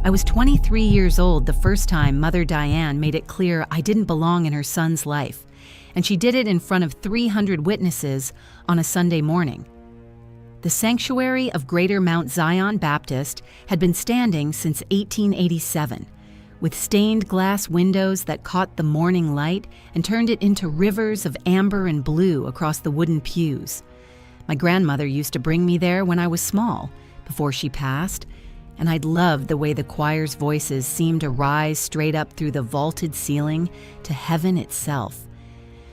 I was 23 years old the first time Mother Diane made it clear I didn't belong in her son's life, and she did it in front of 300 witnesses on a Sunday morning. The sanctuary of Greater Mount Zion Baptist had been standing since 1887, with stained glass windows that caught the morning light and turned it into rivers of amber and blue across the wooden pews. My grandmother used to bring me there when I was small, before she passed, and I'd loved the way the choir's voices seemed to rise straight up through the vaulted ceiling to heaven itself.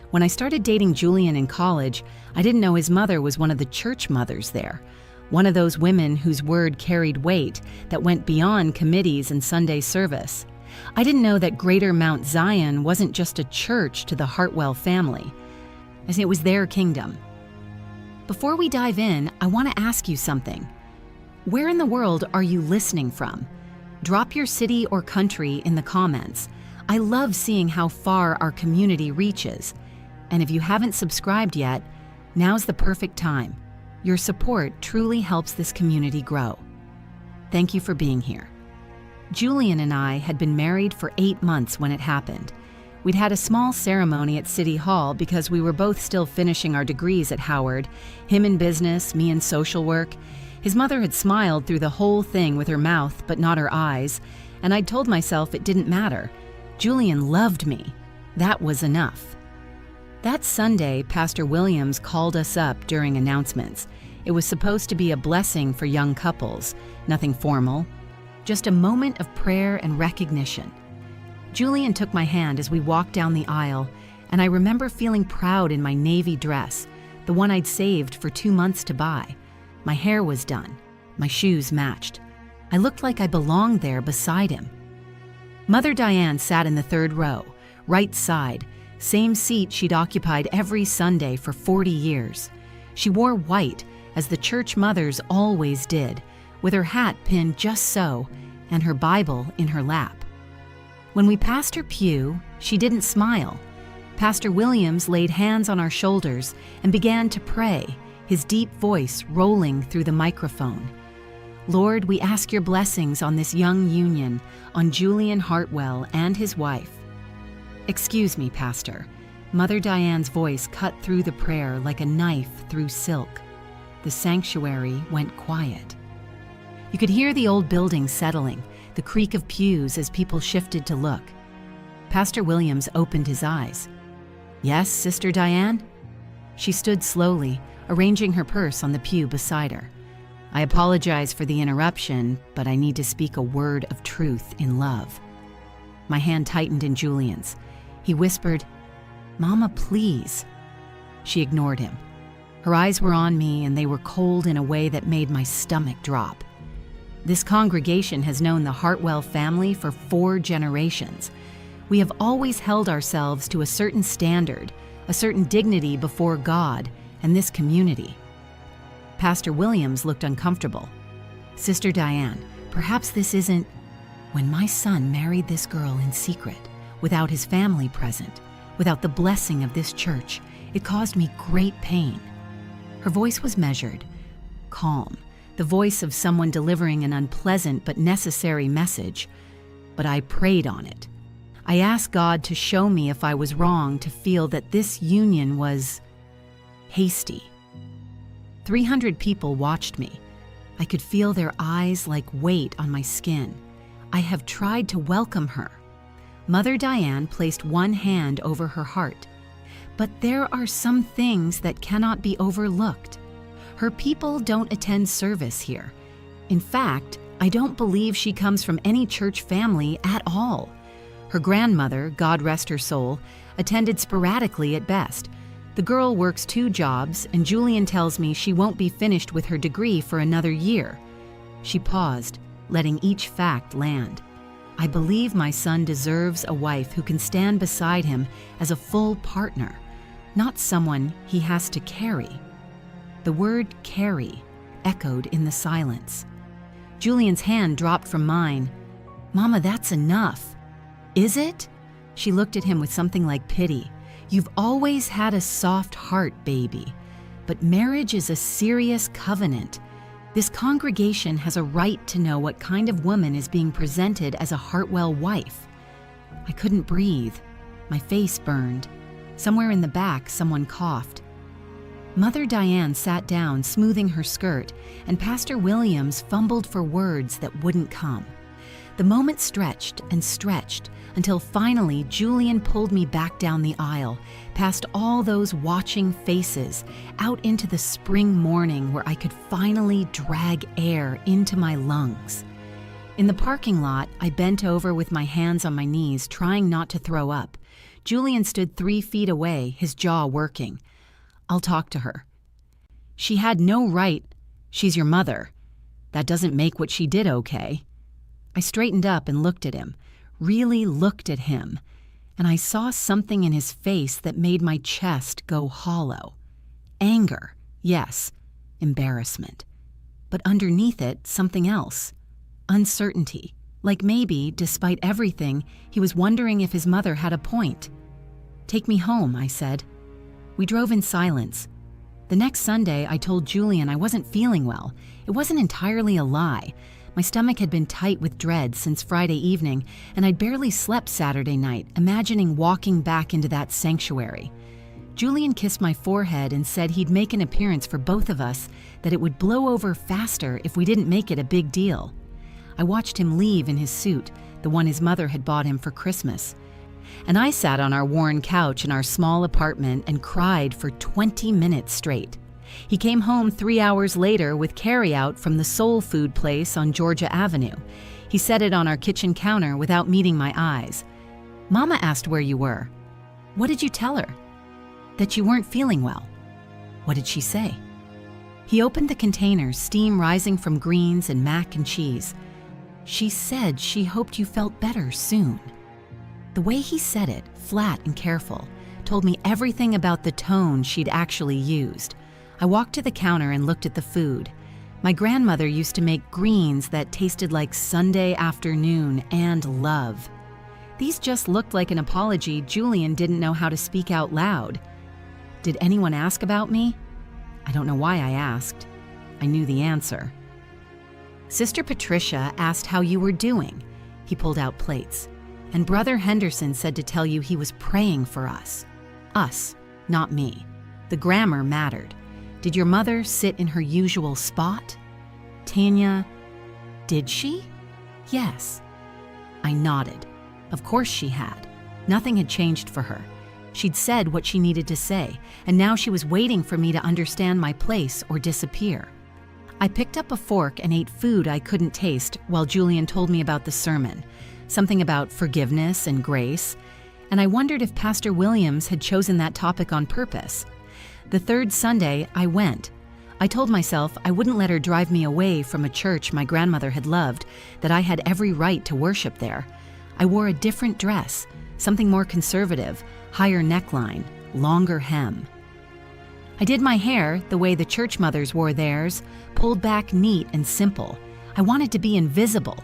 When I started dating Julian in college, I didn't know his mother was one of the church mothers there, one of those women whose word carried weight that went beyond committees and Sunday service. I didn't know that Greater Mount Zion wasn't just a church to the Hartwell family, as it was their kingdom. Before we dive in, I want to ask you something. Where in the world are you listening from? Drop your city or country in the comments. I love seeing how far our community reaches. And if you haven't subscribed yet, now's the perfect time. Your support truly helps this community grow. Thank you for being here. Julian and I had been married for 8 months when it happened. We'd had a small ceremony at City Hall because we were both still finishing our degrees at Howard, him in business, me in social work. His mother had smiled through the whole thing with her mouth, but not her eyes, and I'd told myself it didn't matter. Julian loved me. That was enough. That Sunday, Pastor Williams called us up during announcements. It was supposed to be a blessing for young couples, nothing formal, just a moment of prayer and recognition. Julian took my hand as we walked down the aisle, and I remember feeling proud in my navy dress, the one I'd saved for 2 months to buy. My hair was done. My shoes matched. I looked like I belonged there beside him. Mother Diane sat in the 3rd row, right side, same seat she'd occupied every Sunday for 40 years. She wore white, as the church mothers always did, with her hat pinned just so, and her Bible in her lap. When we passed her pew, she didn't smile. Pastor Williams laid hands on our shoulders and began to pray, his deep voice rolling through the microphone. Lord, we ask your blessings on this young union, on Julian Hartwell and his wife. Excuse me, Pastor. Mother Diane's voice cut through the prayer like a knife through silk. The sanctuary went quiet. You could hear the old building settling, the creak of pews as people shifted to look. Pastor Williams opened his eyes. Yes, Sister Diane? She stood slowly, arranging her purse on the pew beside her. I apologize for the interruption, but I need to speak a word of truth in love. My hand tightened in Julian's. He whispered, Mama, please. She ignored him. Her eyes were on me, and they were cold in a way that made my stomach drop. This congregation has known the Hartwell family for 4 generations. We have always held ourselves to a certain standard, a certain dignity before God and this community. Pastor Williams looked uncomfortable. Sister Diane, perhaps this isn't... When my son married this girl in secret, without his family present, without the blessing of this church, it caused me great pain. Her voice was measured, calm, the voice of someone delivering an unpleasant but necessary message. But I prayed on it. I asked God to show me if I was wrong to feel that this union was hasty. 300 people watched me. I could feel their eyes like weight on my skin. I have tried to welcome her. Mother Diane placed one hand over her heart. But there are some things that cannot be overlooked. Her people don't attend service here. In fact, I don't believe she comes from any church family at all. Her grandmother, God rest her soul, attended sporadically at best. The girl works 2 jobs, and Julian tells me she won't be finished with her degree for another year. She paused, letting each fact land. I believe my son deserves a wife who can stand beside him as a full partner, not someone he has to carry. The word carry echoed in the silence. Julian's hand dropped from mine. Mama, that's enough. Is it? She looked at him with something like pity. You've always had a soft heart, baby. But marriage is a serious covenant. This congregation has a right to know what kind of woman is being presented as a Hartwell wife. I couldn't breathe. My face burned. Somewhere in the back, someone coughed. Mother Diane sat down, smoothing her skirt, and Pastor Williams fumbled for words that wouldn't come. The moment stretched and stretched until finally Julian pulled me back down the aisle, past all those watching faces, out into the spring morning where I could finally drag air into my lungs. In the parking lot, I bent over with my hands on my knees, trying not to throw up. Julian stood 3 feet away, his jaw working. I'll talk to her. She had no right. She's your mother. That doesn't make what she did okay. I straightened up and looked at him, really looked at him, and I saw something in his face that made my chest go hollow. Anger, yes, embarrassment. But underneath it, something else. Uncertainty. Like maybe, despite everything, he was wondering if his mother had a point. Take me home, I said. We drove in silence. The next Sunday, I told Julian I wasn't feeling well. It wasn't entirely a lie. My stomach had been tight with dread since Friday evening, and I'd barely slept Saturday night, imagining walking back into that sanctuary. Julian kissed my forehead and said he'd make an appearance for both of us, that it would blow over faster if we didn't make it a big deal. I watched him leave in his suit, the one his mother had bought him for Christmas. And I sat on our worn couch in our small apartment and cried for 20 minutes straight. He came home 3 hours later with carryout from the soul food place on Georgia Avenue. He set it on our kitchen counter without meeting my eyes. Mama asked where you were. What did you tell her? That you weren't feeling well. What did she say? He opened the containers, steam rising from greens and mac and cheese. She said she hoped you felt better soon. The way he said it, flat and careful, told me everything about the tone she'd actually used. I walked to the counter and looked at the food. My grandmother used to make greens that tasted like Sunday afternoon and love. These just looked like an apology Julian didn't know how to speak out loud. Did anyone ask about me? I don't know why I asked. I knew the answer. Sister Patricia asked how you were doing. He pulled out plates. And Brother Henderson said to tell you he was praying for us. Us, not me. The grammar mattered. Did your mother sit in her usual spot? Tanya, did she? Yes. I nodded. Of course she had. Nothing had changed for her. She'd said what she needed to say, and now she was waiting for me to understand my place or disappear. I picked up a fork and ate food I couldn't taste while Julian told me about the sermon. Something about forgiveness and grace, and I wondered if Pastor Williams had chosen that topic on purpose. The third Sunday, I went. I told myself I wouldn't let her drive me away from a church my grandmother had loved, that I had every right to worship there. I wore a different dress, something more conservative, higher neckline, longer hem. I did my hair the way the church mothers wore theirs, pulled back neat and simple. I wanted to be invisible.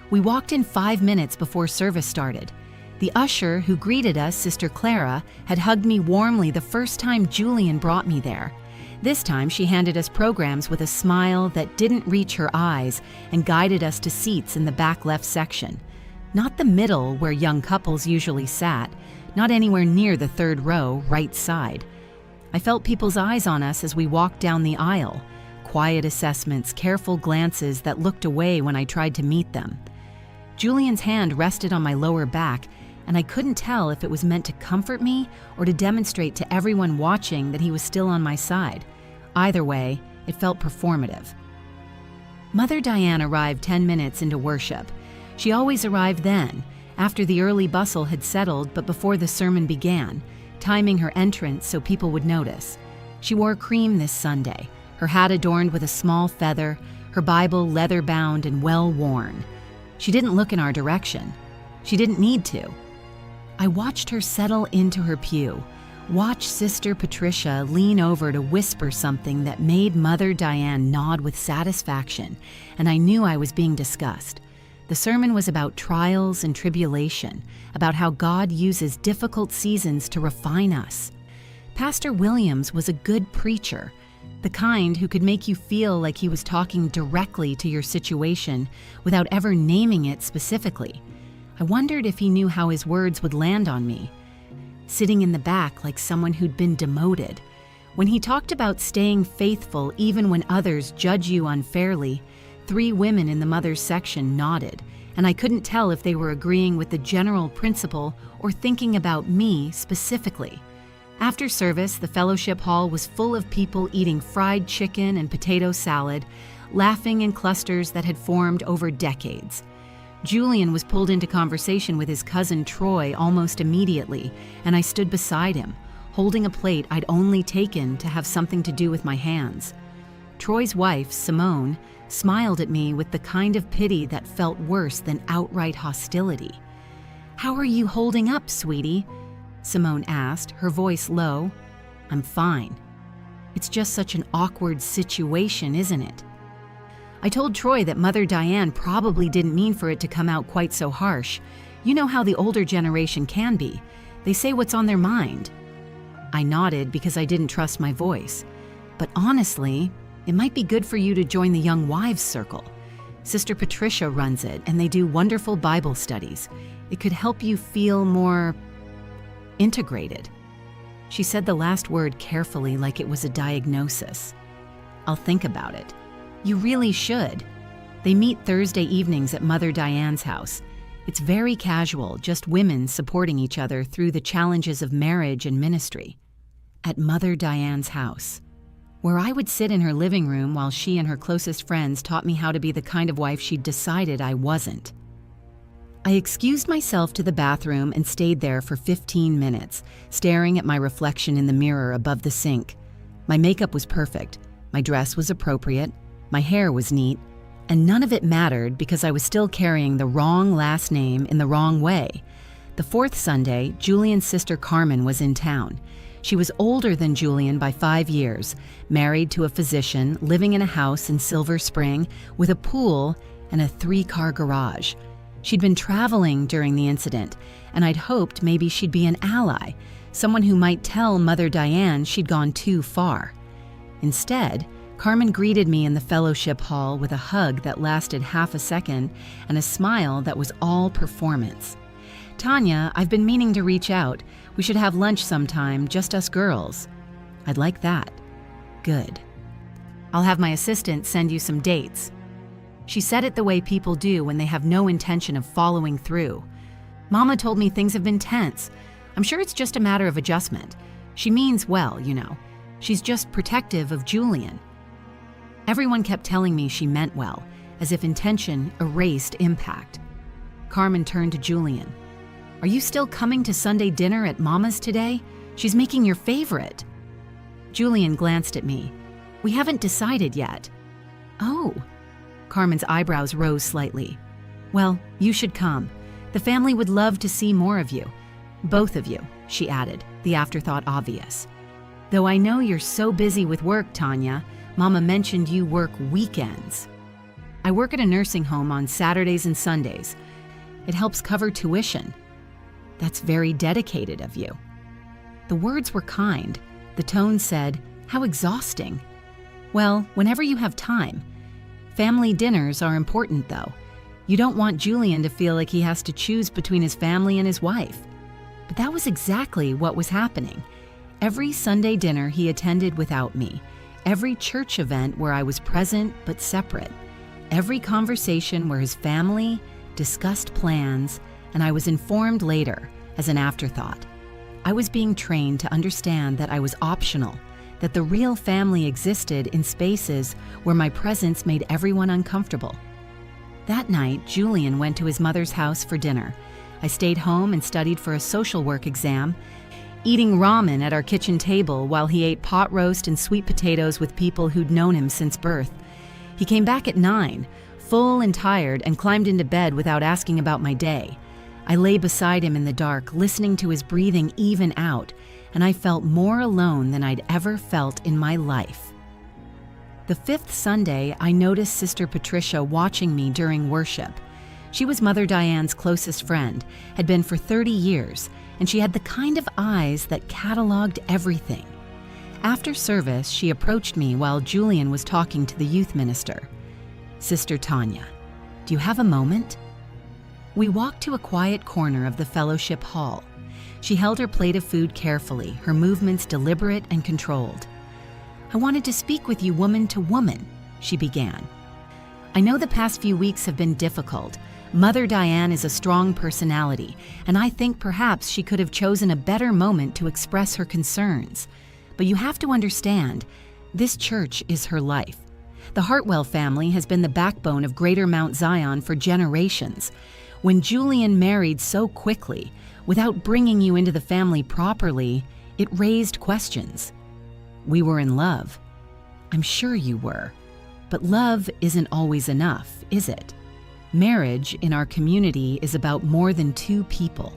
We walked in 5 minutes before service started. The usher who greeted us, Sister Clara, had hugged me warmly the first time Julian brought me there. This time she handed us programs with a smile that didn't reach her eyes and guided us to seats in the back left section. Not the middle where young couples usually sat, not anywhere near the third row, right side. I felt people's eyes on us as we walked down the aisle. Quiet assessments, careful glances that looked away when I tried to meet them. Julian's hand rested on my lower back, and I couldn't tell if it was meant to comfort me or to demonstrate to everyone watching that he was still on my side. Either way, it felt performative. Mother Diane arrived 10 minutes into worship. She always arrived then, after the early bustle had settled but before the sermon began, timing her entrance so people would notice. She wore cream this Sunday, her hat adorned with a small feather, her Bible leather-bound and well-worn. She didn't look in our direction. She didn't need to. I watched her settle into her pew, watch Sister Patricia lean over to whisper something that made Mother Diane nod with satisfaction, and I knew I was being discussed. The sermon was about trials and tribulation, about how God uses difficult seasons to refine us. Pastor Williams was a good preacher. The kind who could make you feel like he was talking directly to your situation without ever naming it specifically. I wondered if he knew how his words would land on me. Sitting in the back like someone who'd been demoted. When he talked about staying faithful even when others judge you unfairly, 3 women in the mother's section nodded, and I couldn't tell if they were agreeing with the general principle or thinking about me specifically. After service, the fellowship hall was full of people eating fried chicken and potato salad, laughing in clusters that had formed over decades. Julian was pulled into conversation with his cousin Troy almost immediately, and I stood beside him, holding a plate I'd only taken to have something to do with my hands. Troy's wife, Simone, smiled at me with the kind of pity that felt worse than outright hostility. "How are you holding up, sweetie?" Simone asked, her voice low. "I'm fine. It's just such an awkward situation, isn't it?" I told Troy that Mother Diane probably didn't mean for it to come out quite so harsh. You know how the older generation can be. They say what's on their mind. I nodded because I didn't trust my voice. But honestly, it might be good for you to join the Young Wives Circle. Sister Patricia runs it, and they do wonderful Bible studies. It could help you feel more integrated. She said the last word carefully like it was a diagnosis. "I'll think about it." "You really should." They meet Thursday evenings at Mother Diane's house. It's very casual, just women supporting each other through the challenges of marriage and ministry. At Mother Diane's house, where I would sit in her living room while she and her closest friends taught me how to be the kind of wife she'd decided I wasn't. I excused myself to the bathroom and stayed there for 15 minutes, staring at my reflection in the mirror above the sink. My makeup was perfect, my dress was appropriate, my hair was neat, and none of it mattered because I was still carrying the wrong last name in the wrong way. The 4th Sunday, Julian's sister Carmen was in town. She was older than Julian by 5 years, married to a physician, living in a house in Silver Spring with a pool and a 3-car garage. She'd been traveling during the incident, and I'd hoped maybe she'd be an ally, someone who might tell Mother Diane she'd gone too far. Instead, Carmen greeted me in the fellowship hall with a hug that lasted half a second and a smile that was all performance. "Tanya, I've been meaning to reach out. We should have lunch sometime, just us girls." "I'd like that." "Good. I'll have my assistant send you some dates." She said it the way people do when they have no intention of following through. "Mama told me things have been tense. I'm sure it's just a matter of adjustment. She means well, you know. She's just protective of Julian." Everyone kept telling me she meant well, as if intention erased impact. Carmen turned to Julian. "Are you still coming to Sunday dinner at Mama's today? She's making your favorite." Julian glanced at me. "We haven't decided yet." "Oh." Carmen's eyebrows rose slightly. "Well, you should come. The family would love to see more of you. Both of you," she added, the afterthought obvious. "Though I know you're so busy with work, Tanya, Mama mentioned you work weekends." "I work at a nursing home on Saturdays and Sundays. It helps cover tuition." "That's very dedicated of you." The words were kind. The tone said, "How exhausting." "Well, whenever you have time. Family dinners are important, though. You don't want Julian to feel like he has to choose between his family and his wife." But that was exactly what was happening. Every Sunday dinner he attended without me. Every church event where I was present but separate. Every conversation where his family discussed plans, and I was informed later as an afterthought. I was being trained to understand that I was optional, that the real family existed in spaces where my presence made everyone uncomfortable. That night, Julian went to his mother's house for dinner. I stayed home and studied for a social work exam, eating ramen at our kitchen table while he ate pot roast and sweet potatoes with people who'd known him since birth. He came back at 9, full and tired, and climbed into bed without asking about my day. I lay beside him in the dark, listening to his breathing even out, and I felt more alone than I'd ever felt in my life. The 5th Sunday, I noticed Sister Patricia watching me during worship. She was Mother Diane's closest friend, had been for 30 years, and she had the kind of eyes that cataloged everything. After service, she approached me while Julian was talking to the youth minister. "Sister Tanya, do you have a moment?" We walked to a quiet corner of the fellowship hall. She held her plate of food carefully, her movements deliberate and controlled. "I wanted to speak with you woman to woman," she began. "I know the past few weeks have been difficult. Mother Diane is a strong personality, and I think perhaps she could have chosen a better moment to express her concerns. But you have to understand, this church is her life. The Hartwell family has been the backbone of Greater Mount Zion for generations. When Julian married so quickly, without bringing you into the family properly, it raised questions. We were in love. I'm sure you were. But love isn't always enough, is it? Marriage in our community is about more than two people.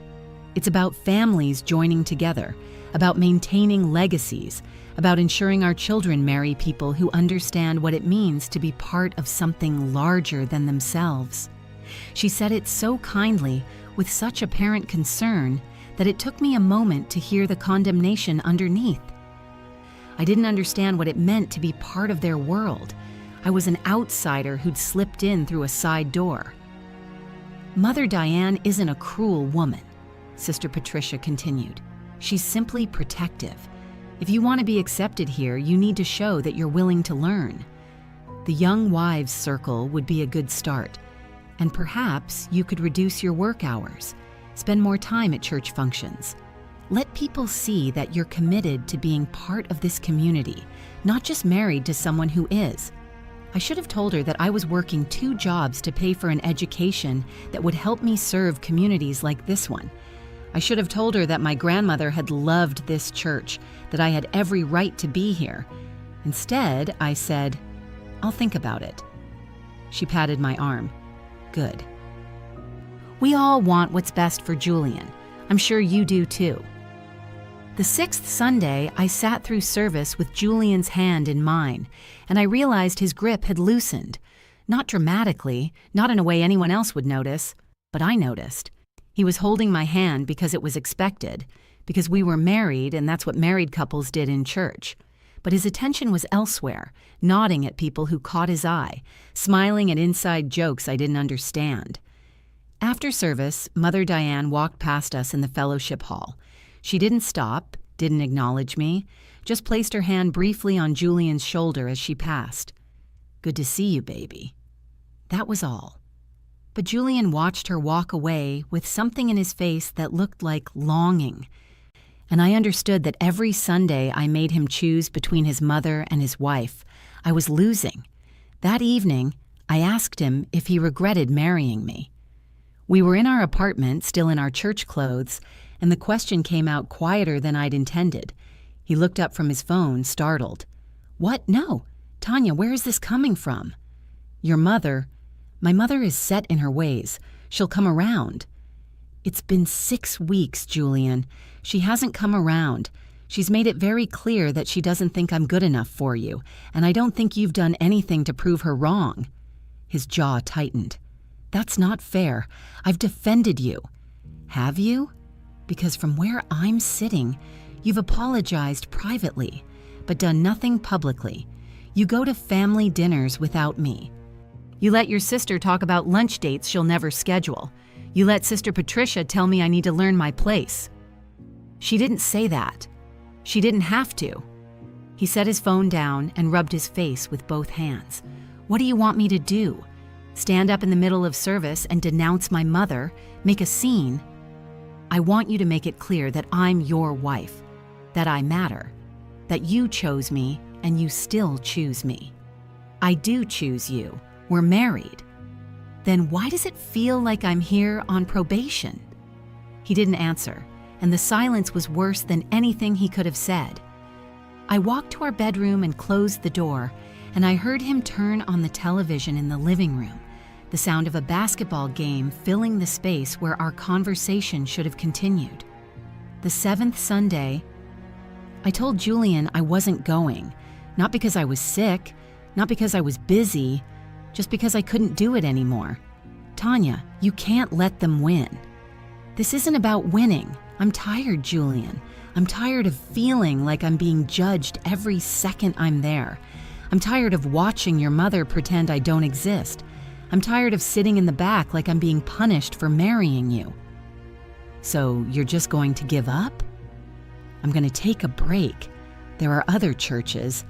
It's about families joining together, about maintaining legacies, about ensuring our children marry people who understand what it means to be part of something larger than themselves." She said it so kindly, with such apparent concern, that it took me a moment to hear the condemnation underneath. I didn't understand what it meant to be part of their world. I was an outsider who'd slipped in through a side door. "Mother Diane isn't a cruel woman," Sister Patricia continued. "She's simply protective. If you want to be accepted here, you need to show that you're willing to learn. The Young Wives Circle would be a good start. And perhaps you could reduce your work hours, spend more time at church functions. Let people see that you're committed to being part of this community, not just married to someone who is." I should have told her that I was working 2 jobs to pay for an education that would help me serve communities like this one. I should have told her that my grandmother had loved this church, that I had every right to be here. Instead, I said, "I'll think about it." She patted my arm. "Good. We all want what's best for Julian. I'm sure you do too." The 6th Sunday, I sat through service with Julian's hand in mine, and I realized his grip had loosened. Not dramatically, not in a way anyone else would notice, but I noticed. He was holding my hand because it was expected, because we were married and that's what married couples did in church. But his attention was elsewhere, nodding at people who caught his eye, smiling at inside jokes I didn't understand. After service, Mother Diane walked past us in the fellowship hall. She didn't stop, didn't acknowledge me, just placed her hand briefly on Julian's shoulder as she passed. "Good to see you, baby." That was all. But Julian watched her walk away with something in his face that looked like longing. And I understood that every Sunday I made him choose between his mother and his wife. I was losing. That evening, I asked him if he regretted marrying me. We were in our apartment, still in our church clothes, and the question came out quieter than I'd intended. He looked up from his phone, startled. "What? No. Tanya, where is this coming from?" "Your mother. My mother is set in her ways. She'll come around." "It's been 6 weeks, Julian. She hasn't come around. She's made it very clear that she doesn't think I'm good enough for you, and I don't think you've done anything to prove her wrong." His jaw tightened. "That's not fair. I've defended you." "Have you? Because from where I'm sitting, you've apologized privately, but done nothing publicly. You go to family dinners without me. You let your sister talk about lunch dates she'll never schedule. You let Sister Patricia tell me I need to learn my place." "She didn't say that. She didn't have to." He set his phone down and rubbed his face with both hands. "What do you want me to do? Stand up in the middle of service and denounce my mother? Make a scene? I want you to make it clear that I'm your wife, that I matter, that you chose me and you still choose me. I do choose you. We're married. Then why does it feel like I'm here on probation?" He didn't answer, and the silence was worse than anything he could have said. I walked to our bedroom and closed the door, and I heard him turn on the television in the living room, the sound of a basketball game filling the space where our conversation should have continued. The 7th Sunday, I told Julian I wasn't going, not because I was sick, not because I was busy, just because I couldn't do it anymore. "Tanya, you can't let them win." "This isn't about winning. I'm tired, Julian. I'm tired of feeling like I'm being judged every second I'm there. I'm tired of watching your mother pretend I don't exist. I'm tired of sitting in the back like I'm being punished for marrying you. So you're just going to give up? I'm going to take a break. There are other churches.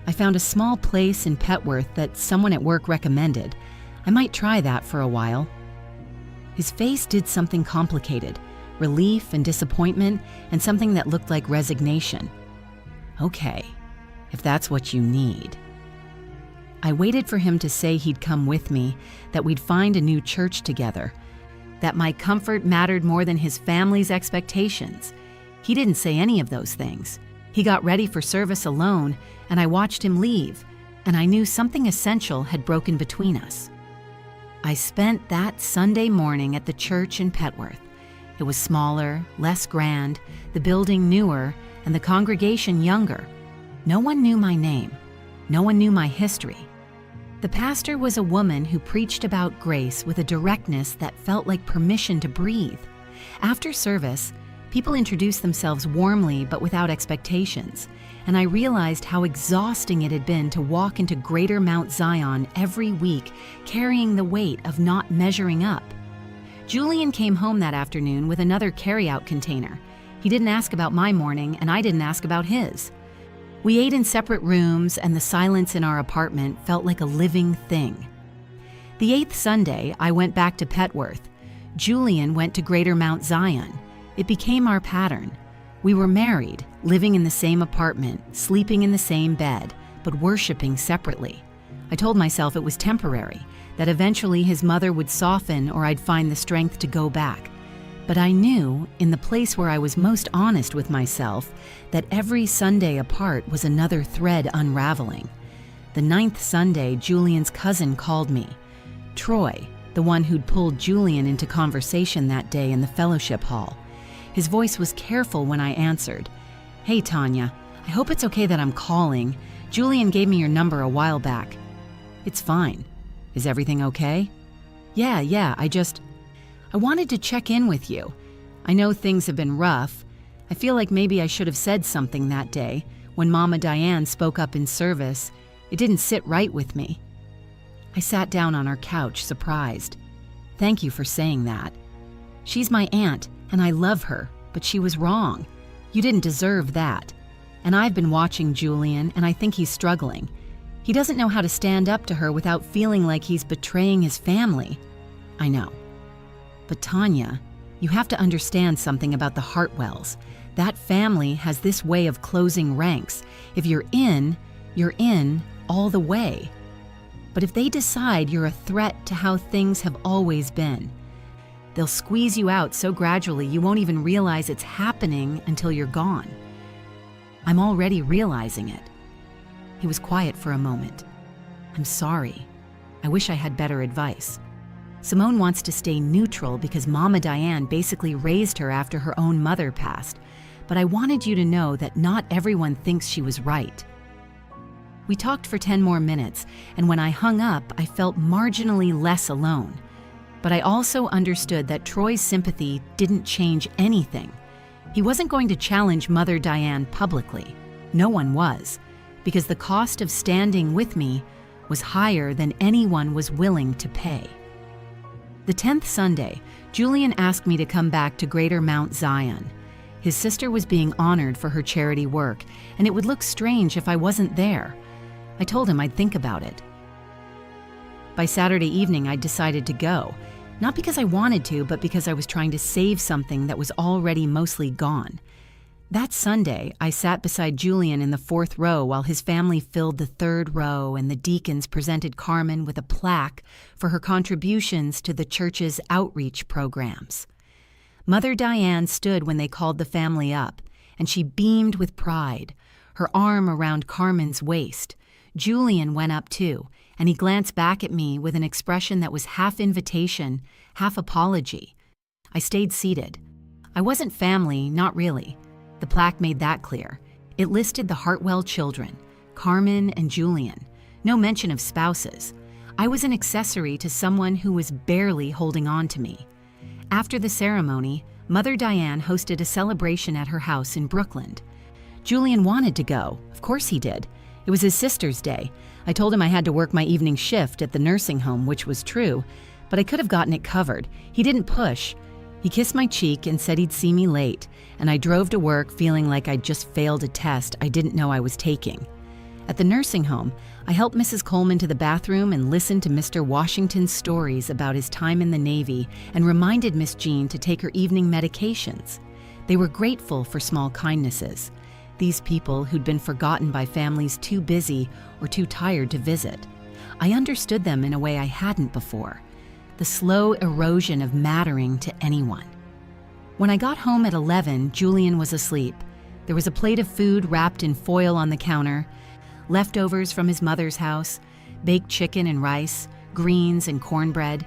I found a small place in Petworth that someone at work recommended. I might try that for a while. His face did something complicated, relief and disappointment, and something that looked like resignation. Okay, if that's what you need. I waited for him to say he'd come with me, that we'd find a new church together, that my comfort mattered more than his family's expectations. He didn't say any of those things. He got ready for service alone, and I watched him leave, and I knew something essential had broken between us. I spent that Sunday morning at the church in Petworth. It was smaller, less grand, the building newer, and the congregation younger. No one knew my name. No one knew my history. The pastor was a woman who preached about grace with a directness that felt like permission to breathe. After service, people introduced themselves warmly but without expectations, and I realized how exhausting it had been to walk into Greater Mount Zion every week carrying the weight of not measuring up. Julian came home that afternoon with another carry-out container. He didn't ask about my morning, and I didn't ask about his. We ate in separate rooms, and the silence in our apartment felt like a living thing. The 8th Sunday, I went back to Petworth. Julian went to Greater Mount Zion. It became our pattern. We were married, living in the same apartment, sleeping in the same bed, but worshiping separately. I told myself it was temporary, that eventually his mother would soften or I'd find the strength to go back. But I knew, in the place where I was most honest with myself, that every Sunday apart was another thread unraveling. The 9th Sunday, Julian's cousin called me. Troy, the one who'd pulled Julian into conversation that day in the fellowship hall. His voice was careful when I answered. "Hey, Tanya, I hope it's okay that I'm calling. Julian gave me your number a while back." "It's fine. Is everything okay?" Yeah, I wanted to check in with you. I know things have been rough. I feel like maybe I should have said something that day. When Mama Diane spoke up in service, it didn't sit right with me." I sat down on our couch, surprised. "Thank you for saying that. She's my aunt, and I love her, but she was wrong. You didn't deserve that. And I've been watching Julian, and I think he's struggling. He doesn't know how to stand up to her without feeling like he's betraying his family." "I know. But Tanya, you have to understand something about the Hartwells. That family has this way of closing ranks. If you're in all the way. But if they decide you're a threat to how things have always been, they'll squeeze you out so gradually you won't even realize it's happening until you're gone. I'm already realizing it." He was quiet for a moment. "I'm sorry. I wish I had better advice. Simone wants to stay neutral because Mama Diane basically raised her after her own mother passed, but I wanted you to know that not everyone thinks she was right." We talked for 10 more minutes, and when I hung up, I felt marginally less alone. But I also understood that Troy's sympathy didn't change anything. He wasn't going to challenge Mother Diane publicly. No one was, because the cost of standing with me was higher than anyone was willing to pay. The 10th Sunday, Julian asked me to come back to Greater Mount Zion. His sister was being honored for her charity work, and it would look strange if I wasn't there. I told him I'd think about it. By Saturday evening, I decided to go, not because I wanted to, but because I was trying to save something that was already mostly gone. That Sunday, I sat beside Julian in the 4th row while his family filled the 3rd row and the deacons presented Carmen with a plaque for her contributions to the church's outreach programs. Mother Diane stood when they called the family up, and she beamed with pride, her arm around Carmen's waist. Julian went up too, and he glanced back at me with an expression that was half invitation, half apology. I stayed seated. I wasn't family, not really. The plaque made that clear. It listed the Hartwell children, Carmen and Julian. No mention of spouses. I was an accessory to someone who was barely holding on to me. After the ceremony, Mother Diane hosted a celebration at her house in Brooklyn. Julian wanted to go. Of course he did. It was his sister's day. I told him I had to work my evening shift at the nursing home, which was true, but I could have gotten it covered. He didn't push. He kissed my cheek and said he'd see me late, and I drove to work feeling like I'd just failed a test I didn't know I was taking. At the nursing home, I helped Mrs. Coleman to the bathroom and listened to Mr. Washington's stories about his time in the Navy and reminded Miss Jean to take her evening medications. They were grateful for small kindnesses. These people who'd been forgotten by families too busy or too tired to visit. I understood them in a way I hadn't before. The slow erosion of mattering to anyone. When I got home at 11, Julian was asleep. There was a plate of food wrapped in foil on the counter, leftovers from his mother's house, baked chicken and rice, greens and cornbread.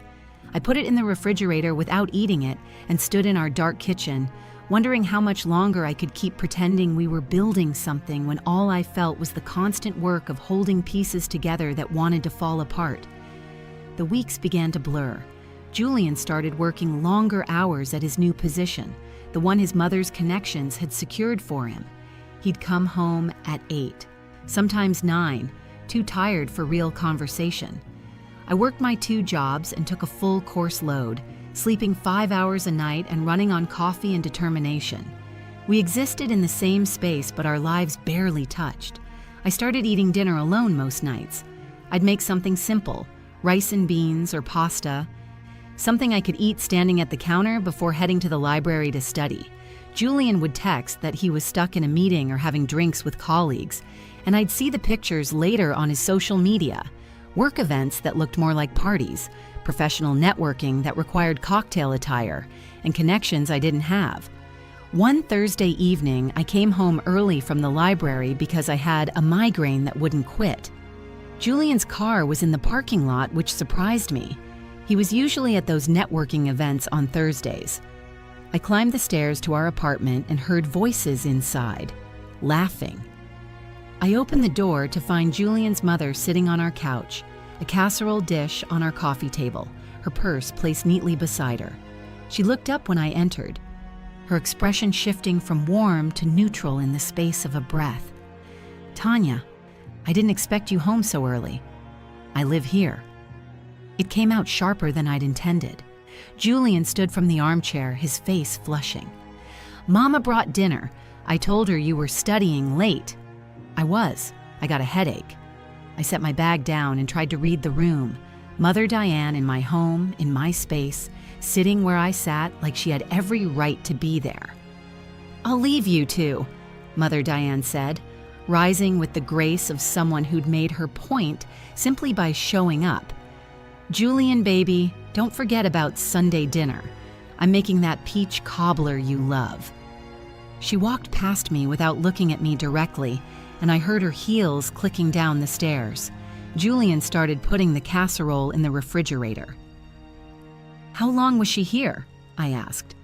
I put it in the refrigerator without eating it and stood in our dark kitchen, wondering how much longer I could keep pretending we were building something when all I felt was the constant work of holding pieces together that wanted to fall apart. The weeks began to blur. Julian started working longer hours at his new position, the one his mother's connections had secured for him. He'd come home at 8, sometimes 9, too tired for real conversation. I worked my 2 jobs and took a full course load, sleeping 5 hours a night and running on coffee and determination. We existed in the same space, but our lives barely touched. I started eating dinner alone most nights. I'd make something simple, rice and beans or pasta, something I could eat standing at the counter before heading to the library to study. Julian would text that he was stuck in a meeting or having drinks with colleagues, and I'd see the pictures later on his social media. Work events that looked more like parties, professional networking that required cocktail attire, and connections I didn't have. One Thursday evening, I came home early from the library because I had a migraine that wouldn't quit. Julian's car was in the parking lot, which surprised me. He was usually at those networking events on Thursdays. I climbed the stairs to our apartment and heard voices inside, laughing. I opened the door to find Julian's mother sitting on our couch, a casserole dish on our coffee table, her purse placed neatly beside her. She looked up when I entered, her expression shifting from warm to neutral in the space of a breath. "Tanya, I didn't expect you home so early. I live here." It came out sharper than I'd intended. Julian stood from the armchair, his face flushing. "Mama brought dinner. I told her you were studying late." I was. I got a headache. I set my bag down and tried to read the room. Mother Diane in my home, in my space, sitting where I sat like she had every right to be there. "I'll leave you two," Mother Diane said, rising with the grace of someone who'd made her point simply by showing up. "Julian, baby, don't forget about Sunday dinner. I'm making that peach cobbler you love." She walked past me without looking at me directly, and I heard her heels clicking down the stairs. Julian started putting the casserole in the refrigerator. "How long was she here?" I asked.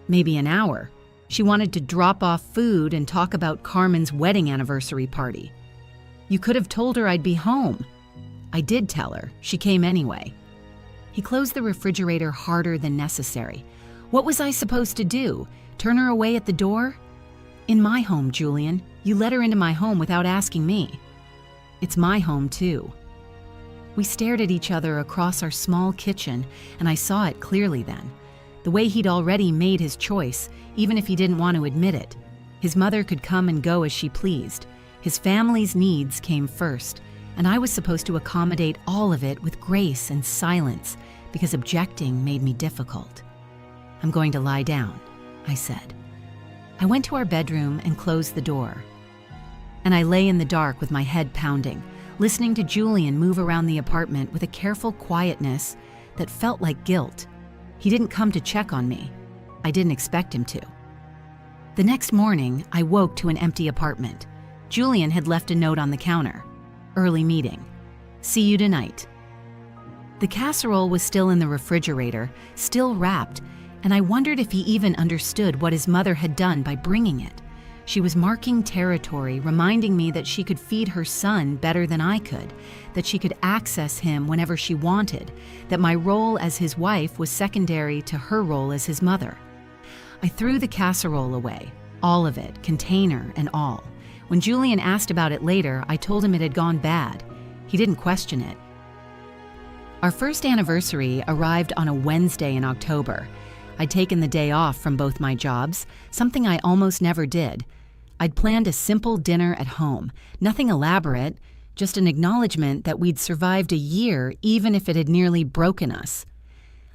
"Maybe an hour. She wanted to drop off food and talk about Carmen's wedding anniversary party." "You could have told her I'd be home." "I did tell her. She came anyway." He closed the refrigerator harder than necessary. What was I supposed to do? Turn her away at the door? "In my home, Julian. You let her into my home without asking me." "It's my home, too." We stared at each other across our small kitchen, and I saw it clearly then. The way he'd already made his choice, even if he didn't want to admit it. His mother could come and go as she pleased. His family's needs came first, and I was supposed to accommodate all of it with grace and silence, because objecting made me difficult. "I'm going to lie down," I said. I went to our bedroom and closed the door. And I lay in the dark with my head pounding, listening to Julian move around the apartment with a careful quietness that felt like guilt. He didn't come to check on me. I didn't expect him to. The next morning, I woke to an empty apartment. Julian had left a note on the counter. "Early meeting. See you tonight." The casserole was still in the refrigerator, still wrapped, and I wondered if he even understood what his mother had done by bringing it. She was marking territory, reminding me that she could feed her son better than I could, that she could access him whenever she wanted, that my role as his wife was secondary to her role as his mother. I threw the casserole away, all of it, container and all. When Julian asked about it later, I told him it had gone bad. He didn't question it. Our first anniversary arrived on a Wednesday in October. I'd taken the day off from both my jobs, something I almost never did. I'd planned a simple dinner at home, nothing elaborate, just an acknowledgement that we'd survived a year even if it had nearly broken us.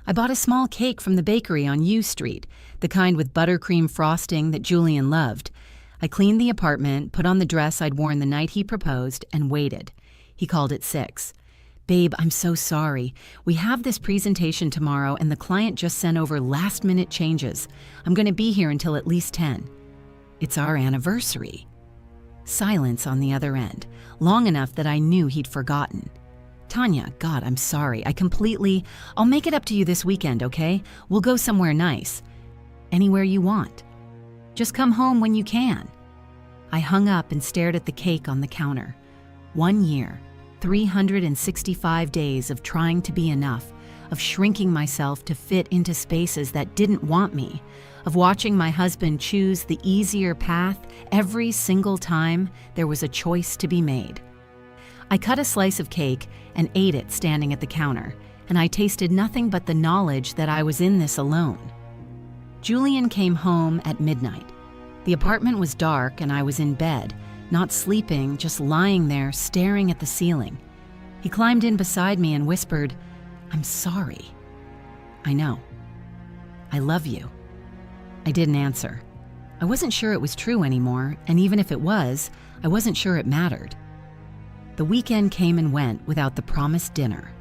I bought a small cake from the bakery on U Street, the kind with buttercream frosting that Julian loved. I cleaned the apartment, put on the dress I'd worn the night he proposed, and waited. He called at 6. "Babe, I'm so sorry. We have this presentation tomorrow and the client just sent over last-minute changes. I'm going to be here until at least 10. It's our anniversary." Silence on the other end, long enough that I knew he'd forgotten. "Tanya, God, I'm sorry. I'll make it up to you this weekend, okay? We'll go somewhere nice. Anywhere you want. Just come home when you can." I hung up and stared at the cake on the counter. 1 year. 365 days of trying to be enough, of shrinking myself to fit into spaces that didn't want me, of watching my husband choose the easier path every single time there was a choice to be made. I cut a slice of cake and ate it standing at the counter, and I tasted nothing but the knowledge that I was in this alone. Julian came home at midnight. The apartment was dark and I was in bed, not sleeping, just lying there staring at the ceiling. He climbed in beside me and whispered, "I'm sorry." "I know. I love you." I didn't answer. I wasn't sure it was true anymore, and even if it was, I wasn't sure it mattered. The weekend came and went without the promised dinner.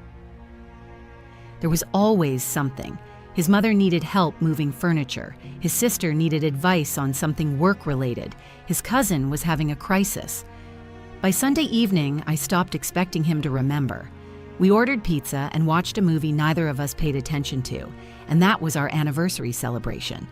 There was always something. His mother needed help moving furniture. His sister needed advice on something work-related. His cousin was having a crisis. By Sunday evening, I stopped expecting him to remember. We ordered pizza and watched a movie neither of us paid attention to, and that was our anniversary celebration.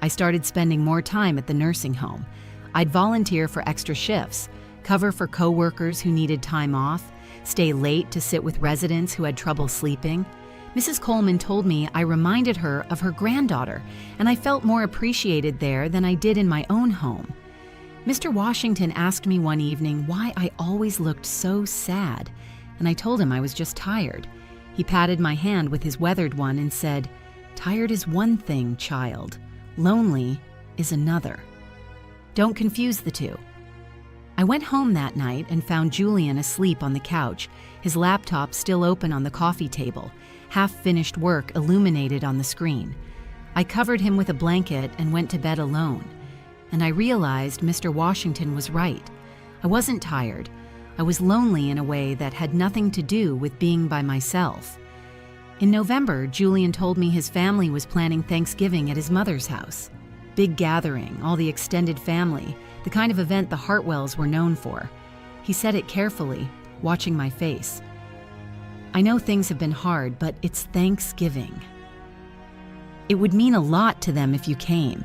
I started spending more time at the nursing home. I'd volunteer for extra shifts, cover for coworkers who needed time off, stay late to sit with residents who had trouble sleeping. Mrs. Coleman told me I reminded her of her granddaughter, and I felt more appreciated there than I did in my own home. Mr. Washington asked me one evening why I always looked so sad, and I told him I was just tired. He patted my hand with his weathered one and said, "Tired is one thing, child. Lonely is another. Don't confuse the two." I went home that night and found Julian asleep on the couch, his laptop still open on the coffee table, half-finished work illuminated on the screen. I covered him with a blanket and went to bed alone. And I realized Mr. Washington was right. I wasn't tired. I was lonely in a way that had nothing to do with being by myself. In November, Julian told me his family was planning Thanksgiving at his mother's house. Big gathering, all the extended family, the kind of event the Hartwells were known for. He said it carefully, watching my face. "I know things have been hard, but it's Thanksgiving. It would mean a lot to them if you came."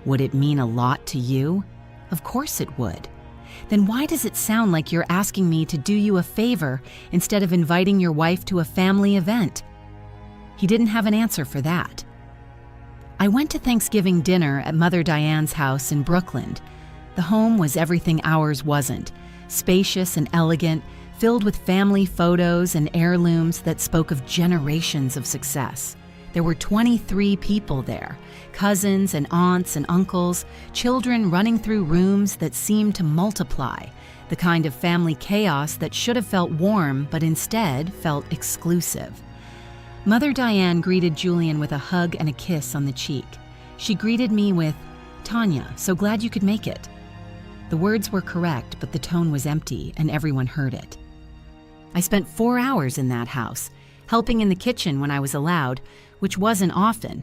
Would it mean a lot to you? Of course it would. Then why does it sound like you're asking me to do you a favor instead of inviting your wife to a family event? He didn't have an answer for that. I went to Thanksgiving dinner at Mother Diane's house in Brooklyn. The home was everything ours wasn't, spacious and elegant, filled with family photos and heirlooms that spoke of generations of success. There were 23 people there, cousins and aunts and uncles, children running through rooms that seemed to multiply, the kind of family chaos that should have felt warm but instead felt exclusive. Mother Diane greeted Julian with a hug and a kiss on the cheek. She greeted me with, "Tanya, so glad you could make it." The words were correct, but the tone was empty, and everyone heard it. I spent 4 hours in that house, helping in the kitchen when I was allowed, which wasn't often.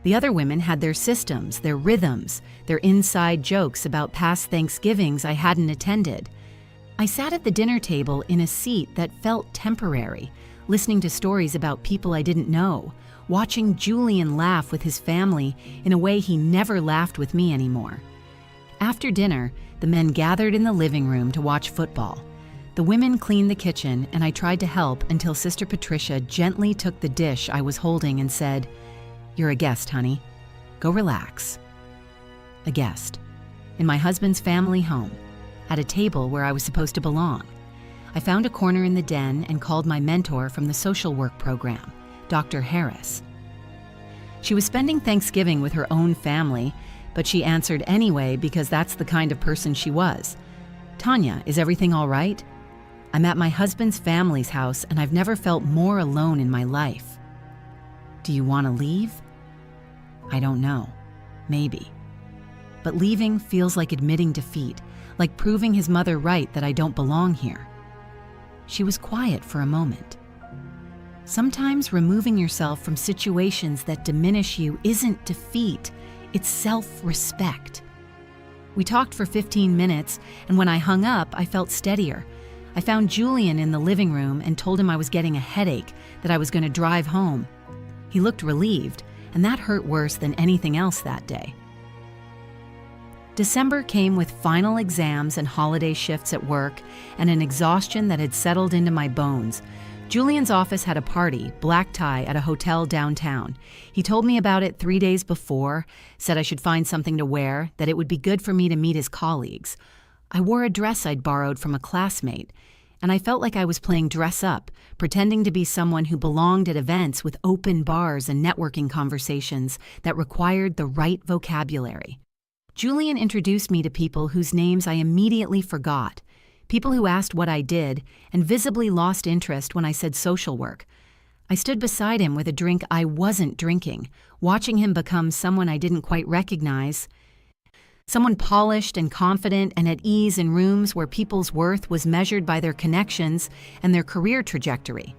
The other women had their systems, their rhythms, their inside jokes about past Thanksgivings I hadn't attended. I sat at the dinner table in a seat that felt temporary, listening to stories about people I didn't know, watching Julian laugh with his family in a way he never laughed with me anymore. After dinner, the men gathered in the living room to watch football. The women cleaned the kitchen, and I tried to help until Sister Patricia gently took the dish I was holding and said, "You're a guest, honey. Go relax. A guest. In my husband's family home, at a table where I was supposed to belong. I found a corner in the den and called my mentor from the social work program, Dr. Harris. She was spending Thanksgiving with her own family, but she answered anyway because that's the kind of person she was. Tanya, is everything all right? I'm at my husband's family's house and I've never felt more alone in my life. Do you want to leave? I don't know. Maybe. But leaving feels like admitting defeat, like proving his mother right that I don't belong here. She was quiet for a moment. Sometimes removing yourself from situations that diminish you isn't defeat, it's self-respect. We talked for 15 minutes, and when I hung up, I felt steadier. I found Julian in the living room and told him I was getting a headache, that I was going to drive home. He looked relieved, and that hurt worse than anything else that day. December came with final exams and holiday shifts at work and an exhaustion that had settled into my bones. Julian's office had a party, black tie, at a hotel downtown. He told me about it 3 days before, said I should find something to wear, that it would be good for me to meet his colleagues. I wore a dress I'd borrowed from a classmate, and I felt like I was playing dress up, pretending to be someone who belonged at events with open bars and networking conversations that required the right vocabulary. Julian introduced me to people whose names I immediately forgot, people who asked what I did and visibly lost interest when I said social work. I stood beside him with a drink I wasn't drinking, watching him become someone I didn't quite recognize, someone polished and confident and at ease in rooms where people's worth was measured by their connections and their career trajectory.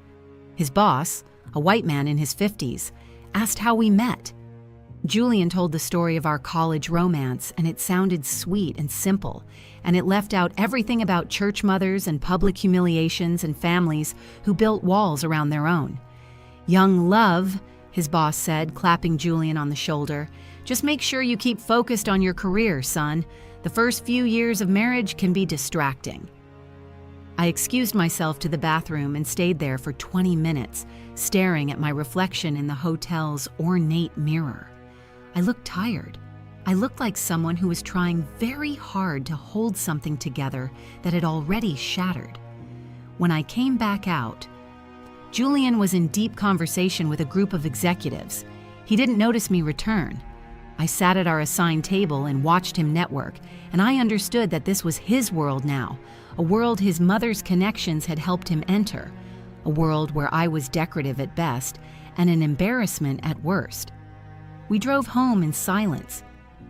His boss, a white man in his 50s, asked how we met. Julian told the story of our college romance, and it sounded sweet and simple, and it left out everything about church mothers and public humiliations and families who built walls around their own. "Young love," his boss said, clapping Julian on the shoulder, "just make sure you keep focused on your career, son. The first few years of marriage can be distracting." I excused myself to the bathroom and stayed there for 20 minutes, staring at my reflection in the hotel's ornate mirror. I looked tired. I looked like someone who was trying very hard to hold something together that had already shattered. When I came back out, Julian was in deep conversation with a group of executives. He didn't notice me return. I sat at our assigned table and watched him network, and I understood that this was his world now, a world his mother's connections had helped him enter, a world where I was decorative at best and an embarrassment at worst. We drove home in silence.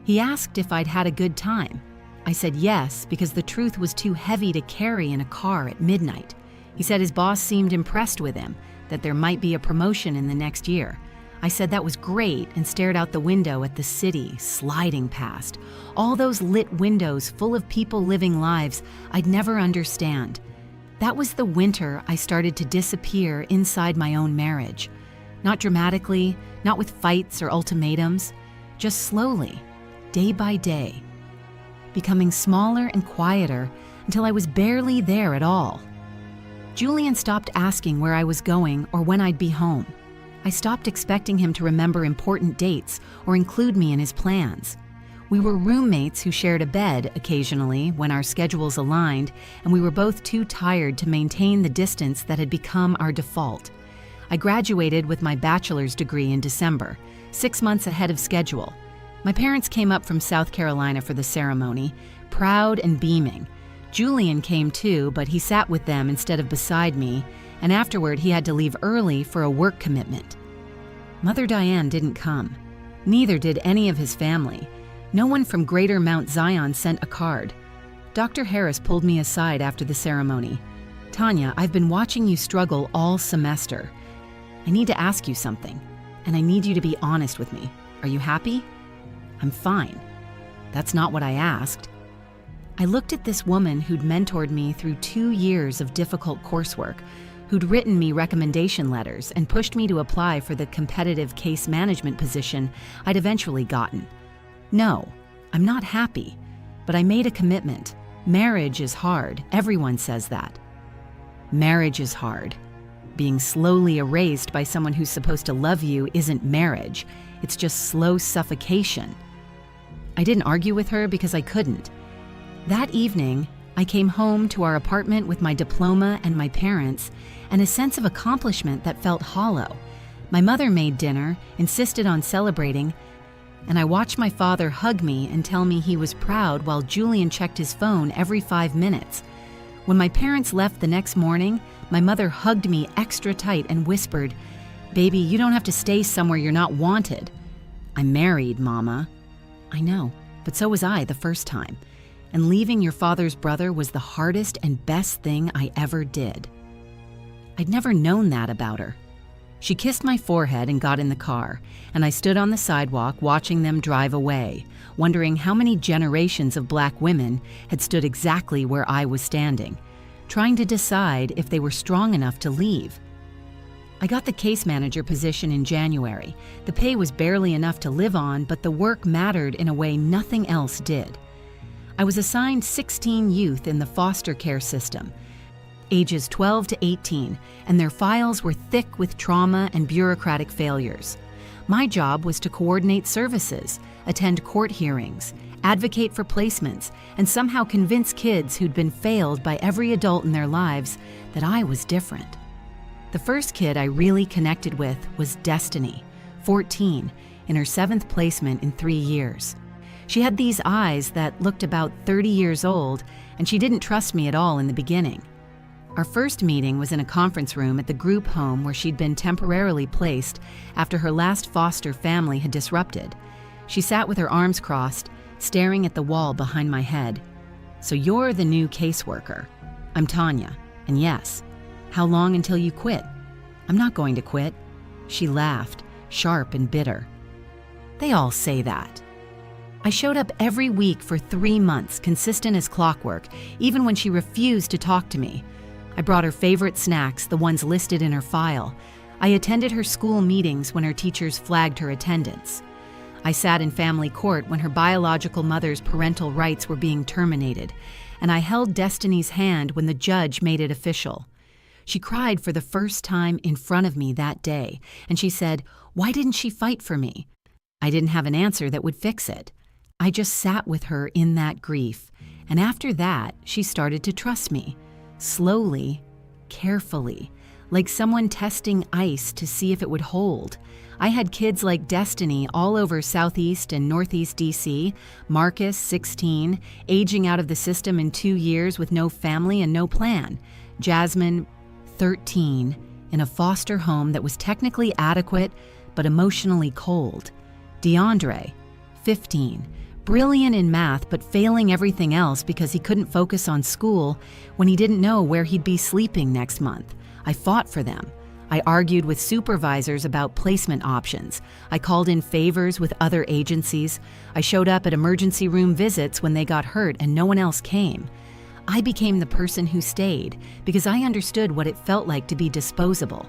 He asked if I'd had a good time. I said yes, because the truth was too heavy to carry in a car at midnight. He said his boss seemed impressed with him, that there might be a promotion in the next year. I said that was great and stared out the window at the city sliding past, all those lit windows full of people living lives I'd never understand. That was the winter I started to disappear inside my own marriage. Not dramatically, not with fights or ultimatums, just slowly, day by day, becoming smaller and quieter until I was barely there at all. Julian stopped asking where I was going or when I'd be home. I stopped expecting him to remember important dates or include me in his plans. We were roommates who shared a bed occasionally when our schedules aligned, and we were both too tired to maintain the distance that had become our default. I graduated with my bachelor's degree in December, 6 months ahead of schedule. My parents came up from South Carolina for the ceremony, proud and beaming. Julian came too, but he sat with them instead of beside me, and afterward he had to leave early for a work commitment. Mother Diane didn't come. Neither did any of his family. No one from Greater Mount Zion sent a card. Dr. Harris pulled me aside after the ceremony. "Tanya, I've been watching you struggle all semester. I need to ask you something, and I need you to be honest with me. Are you happy?" "I'm fine." That's not what I asked. I looked at this woman who'd mentored me through 2 years of difficult coursework, who'd written me recommendation letters and pushed me to apply for the competitive case management position I'd eventually gotten. No, I'm not happy, but I made a commitment. Marriage is hard. Everyone says that. Marriage is hard. Being slowly erased by someone who's supposed to love you isn't marriage. It's just slow suffocation. I didn't argue with her because I couldn't. That evening, I came home to our apartment with my diploma and my parents, and a sense of accomplishment that felt hollow. My mother made dinner, insisted on celebrating, and I watched my father hug me and tell me he was proud while Julian checked his phone every 5 minutes. When my parents left the next morning, my mother hugged me extra tight and whispered, "Baby, you don't have to stay somewhere you're not wanted." "I'm married, Mama." "I know, but so was I the first time. And leaving your father's brother was the hardest and best thing I ever did." I'd never known that about her. She kissed my forehead and got in the car, and I stood on the sidewalk watching them drive away, wondering how many generations of Black women had stood exactly where I was standing, trying to decide if they were strong enough to leave. I got the case manager position in January. The pay was barely enough to live on, but the work mattered in a way nothing else did. I was assigned 16 youth in the foster care system, ages 12 to 18, and their files were thick with trauma and bureaucratic failures. My job was to coordinate services, attend court hearings, advocate for placements, and somehow convince kids who'd been failed by every adult in their lives that I was different. The first kid I really connected with was Destiny, 14, in her 7th placement in 3 years. She had these eyes that looked about 30 years old, and she didn't trust me at all in the beginning. Our first meeting was in a conference room at the group home where she'd been temporarily placed after her last foster family had disrupted. She sat with her arms crossed, staring at the wall behind my head. "So you're the new caseworker. I'm Tanya, and yes, how long until you quit?" "I'm not going to quit." She laughed, sharp and bitter. "They all say that." I showed up every week for 3 months, consistent as clockwork, even when she refused to talk to me. I brought her favorite snacks, the ones listed in her file. I attended her school meetings when her teachers flagged her attendance. I sat in family court when her biological mother's parental rights were being terminated, and I held Destiny's hand when the judge made it official. She cried for the first time in front of me that day, and she said, "Why didn't she fight for me?" I didn't have an answer that would fix it. I just sat with her in that grief, and after that, she started to trust me. Slowly, carefully, like someone testing ice to see if it would hold. I had kids like Destiny all over Southeast and Northeast DC, Marcus, 16, aging out of the system in 2 years with no family and no plan. Jasmine, 13, in a foster home that was technically adequate but emotionally cold. DeAndre, 15, brilliant in math but failing everything else because he couldn't focus on school when he didn't know where he'd be sleeping next month. I fought for them. I argued with supervisors about placement options. I called in favors with other agencies. I showed up at emergency room visits when they got hurt and no one else came. I became the person who stayed because I understood what it felt like to be disposable.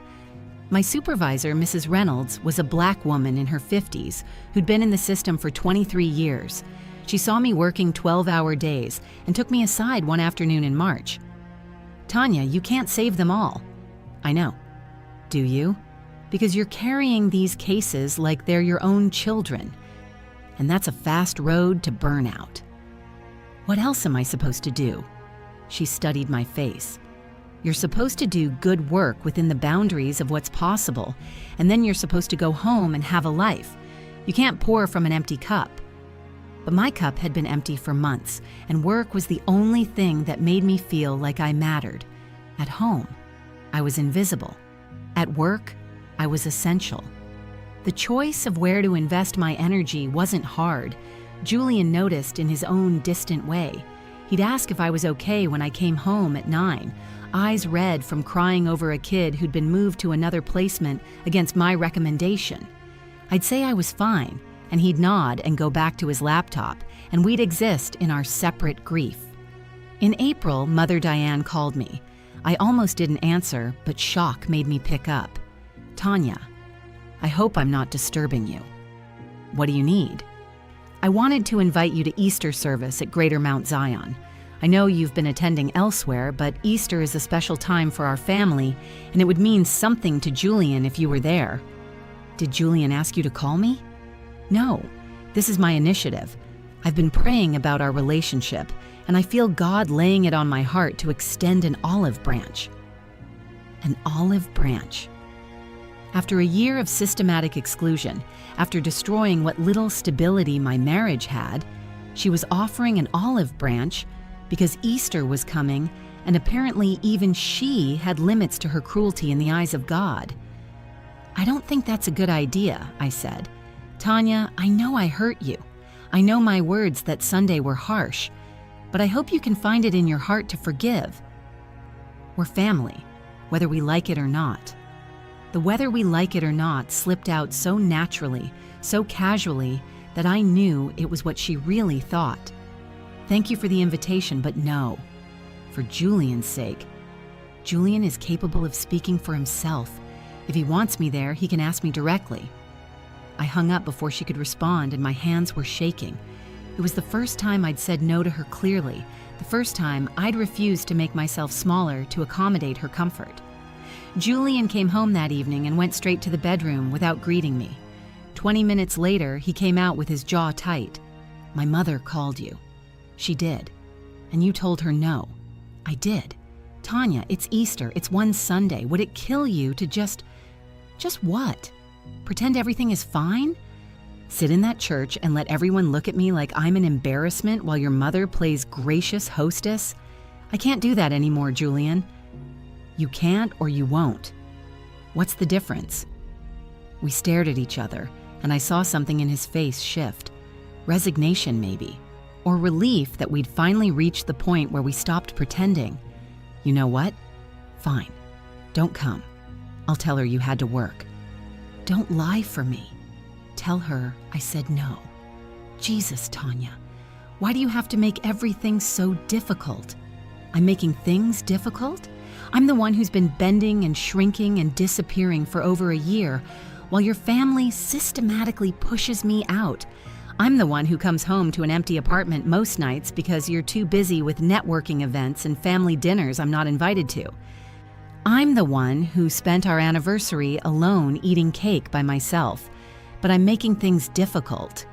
My supervisor, Mrs. Reynolds, was a Black woman in her 50s who'd been in the system for 23 years. She saw me working 12-hour days and took me aside one afternoon in March. "Tanya, you can't save them all." "I know." "Do you?" "Because you're carrying these cases like they're your own children. And that's a fast road to burnout." "What else am I supposed to do?" She studied my face. "You're supposed to do good work within the boundaries of what's possible, and then you're supposed to go home and have a life. You can't pour from an empty cup." But my cup had been empty for months, and work was the only thing that made me feel like I mattered. At home, I was invisible. At work, I was essential. The choice of where to invest my energy wasn't hard. Julian noticed in his own distant way. He'd ask if I was okay when I came home at 9, eyes red from crying over a kid who'd been moved to another placement against my recommendation. I'd say I was fine, and he'd nod and go back to his laptop, and we'd exist in our separate grief. In April, Mother Diane called me. I almost didn't answer, but shock made me pick up. "Tanya, I hope I'm not disturbing you." "What do you need?" "I wanted to invite you to Easter service at Greater Mount Zion. I know you've been attending elsewhere, but Easter is a special time for our family, and it would mean something to Julian if you were there." "Did Julian ask you to call me?" "No, this is my initiative. I've been praying about our relationship, and I feel God laying it on my heart to extend an olive branch." An olive branch. After a year of systematic exclusion, after destroying what little stability my marriage had, she was offering an olive branch because Easter was coming, and apparently even she had limits to her cruelty in the eyes of God. "I don't think that's a good idea," I said. "Tanya, I know I hurt you. I know my words that Sunday were harsh, but I hope you can find it in your heart to forgive. We're family, whether we like it or not." The "whether we like it or not" slipped out so naturally, so casually, that I knew it was what she really thought. "Thank you for the invitation, but no. For Julian's sake. Julian is capable of speaking for himself. If he wants me there, he can ask me directly." I hung up before she could respond, and my hands were shaking. It was the first time I'd said no to her clearly, the first time I'd refused to make myself smaller to accommodate her comfort. Julian came home that evening and went straight to the bedroom without greeting me. 20 minutes later, he came out with his jaw tight. "My mother called you." "She did. And you told her no." "I did. Tanya, it's Easter. It's one Sunday. Would it kill you to just what? Pretend everything is fine? Sit in that church and let everyone look at me like I'm an embarrassment while your mother plays gracious hostess? I can't do that anymore, Julian." "You can't or you won't." "What's the difference?" We stared at each other, and I saw something in his face shift. Resignation, maybe. Or relief that we'd finally reached the point where we stopped pretending. "You know what? Fine. Don't come. I'll tell her you had to work." "Don't lie for me. Tell her I said no." Jesus, Tanya. Why do you have to make everything so difficult? I'm making things difficult? I'm the one who's been bending and shrinking and disappearing for over a year, while your family systematically pushes me out. I'm the one who comes home to an empty apartment most nights because you're too busy with networking events and family dinners I'm not invited to. I'm the one who spent our anniversary alone eating cake by myself, but I'm making things difficult.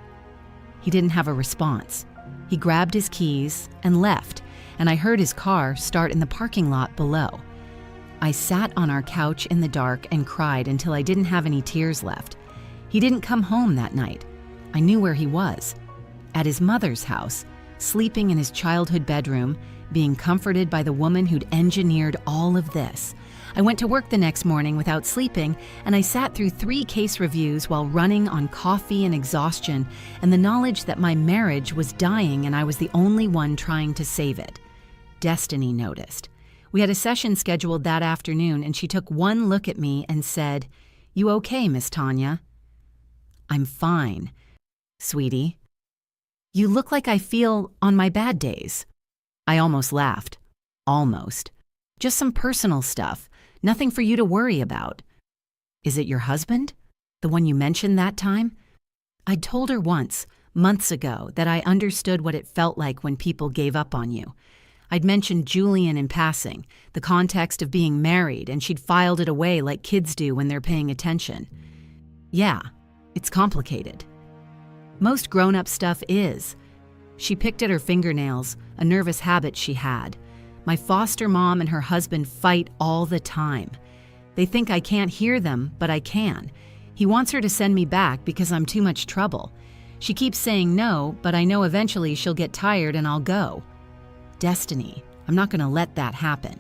He didn't have a response. He grabbed his keys and left, and I heard his car start in the parking lot below. I sat on our couch in the dark and cried until I didn't have any tears left. He didn't come home that night. I knew where he was. At his mother's house, sleeping in his childhood bedroom, being comforted by the woman who'd engineered all of this. I went to work the next morning without sleeping, and I sat through 3 case reviews while running on coffee and exhaustion and the knowledge that my marriage was dying and I was the only one trying to save it. Destiny noticed. We had a session scheduled that afternoon, and she took one look at me and said, "You okay, Miss Tanya?" "I'm fine, sweetie." "You look like I feel on my bad days." I almost laughed. Almost. "Just some personal stuff. Nothing for you to worry about." "Is it your husband? The one you mentioned that time?" I'd told her once, months ago, that I understood what it felt like when people gave up on you. I'd mentioned Julian in passing, the context of being married, and she'd filed it away like kids do when they're paying attention. "Yeah, it's complicated." "Most grown-up stuff is." She picked at her fingernails, a nervous habit she had. "My foster mom and her husband fight all the time. They think I can't hear them, but I can. He wants her to send me back because I'm too much trouble. She keeps saying no, but I know eventually she'll get tired and I'll go. Destiny, I'm not going to let that happen."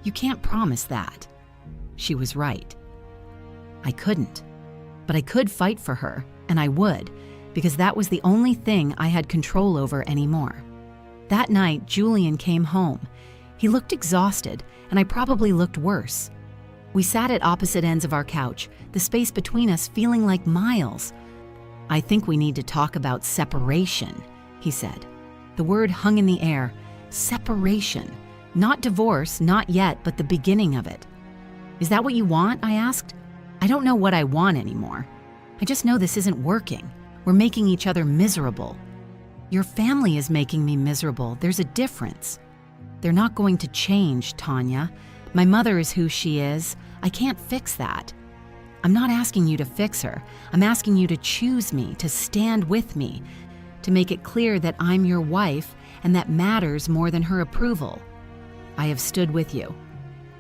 "You can't promise that." She was right. I couldn't. But I could fight for her, and I would, because that was the only thing I had control over anymore. That night, Julian came home. He looked exhausted, and I probably looked worse. We sat at opposite ends of our couch, the space between us feeling like miles. "I think we need to talk about separation," he said. The word hung in the air. Separation. Not divorce, not yet, but the beginning of it. "Is that what you want?" I asked. "I don't know what I want anymore. I just know this isn't working. We're making each other miserable." Your family is making me miserable. There's a difference. They're not going to change, Tanya. My mother is who she is. I can't fix that. I'm not asking you to fix her. I'm asking you to choose me, to stand with me, to make it clear that I'm your wife and that matters more than her approval. I have stood with you.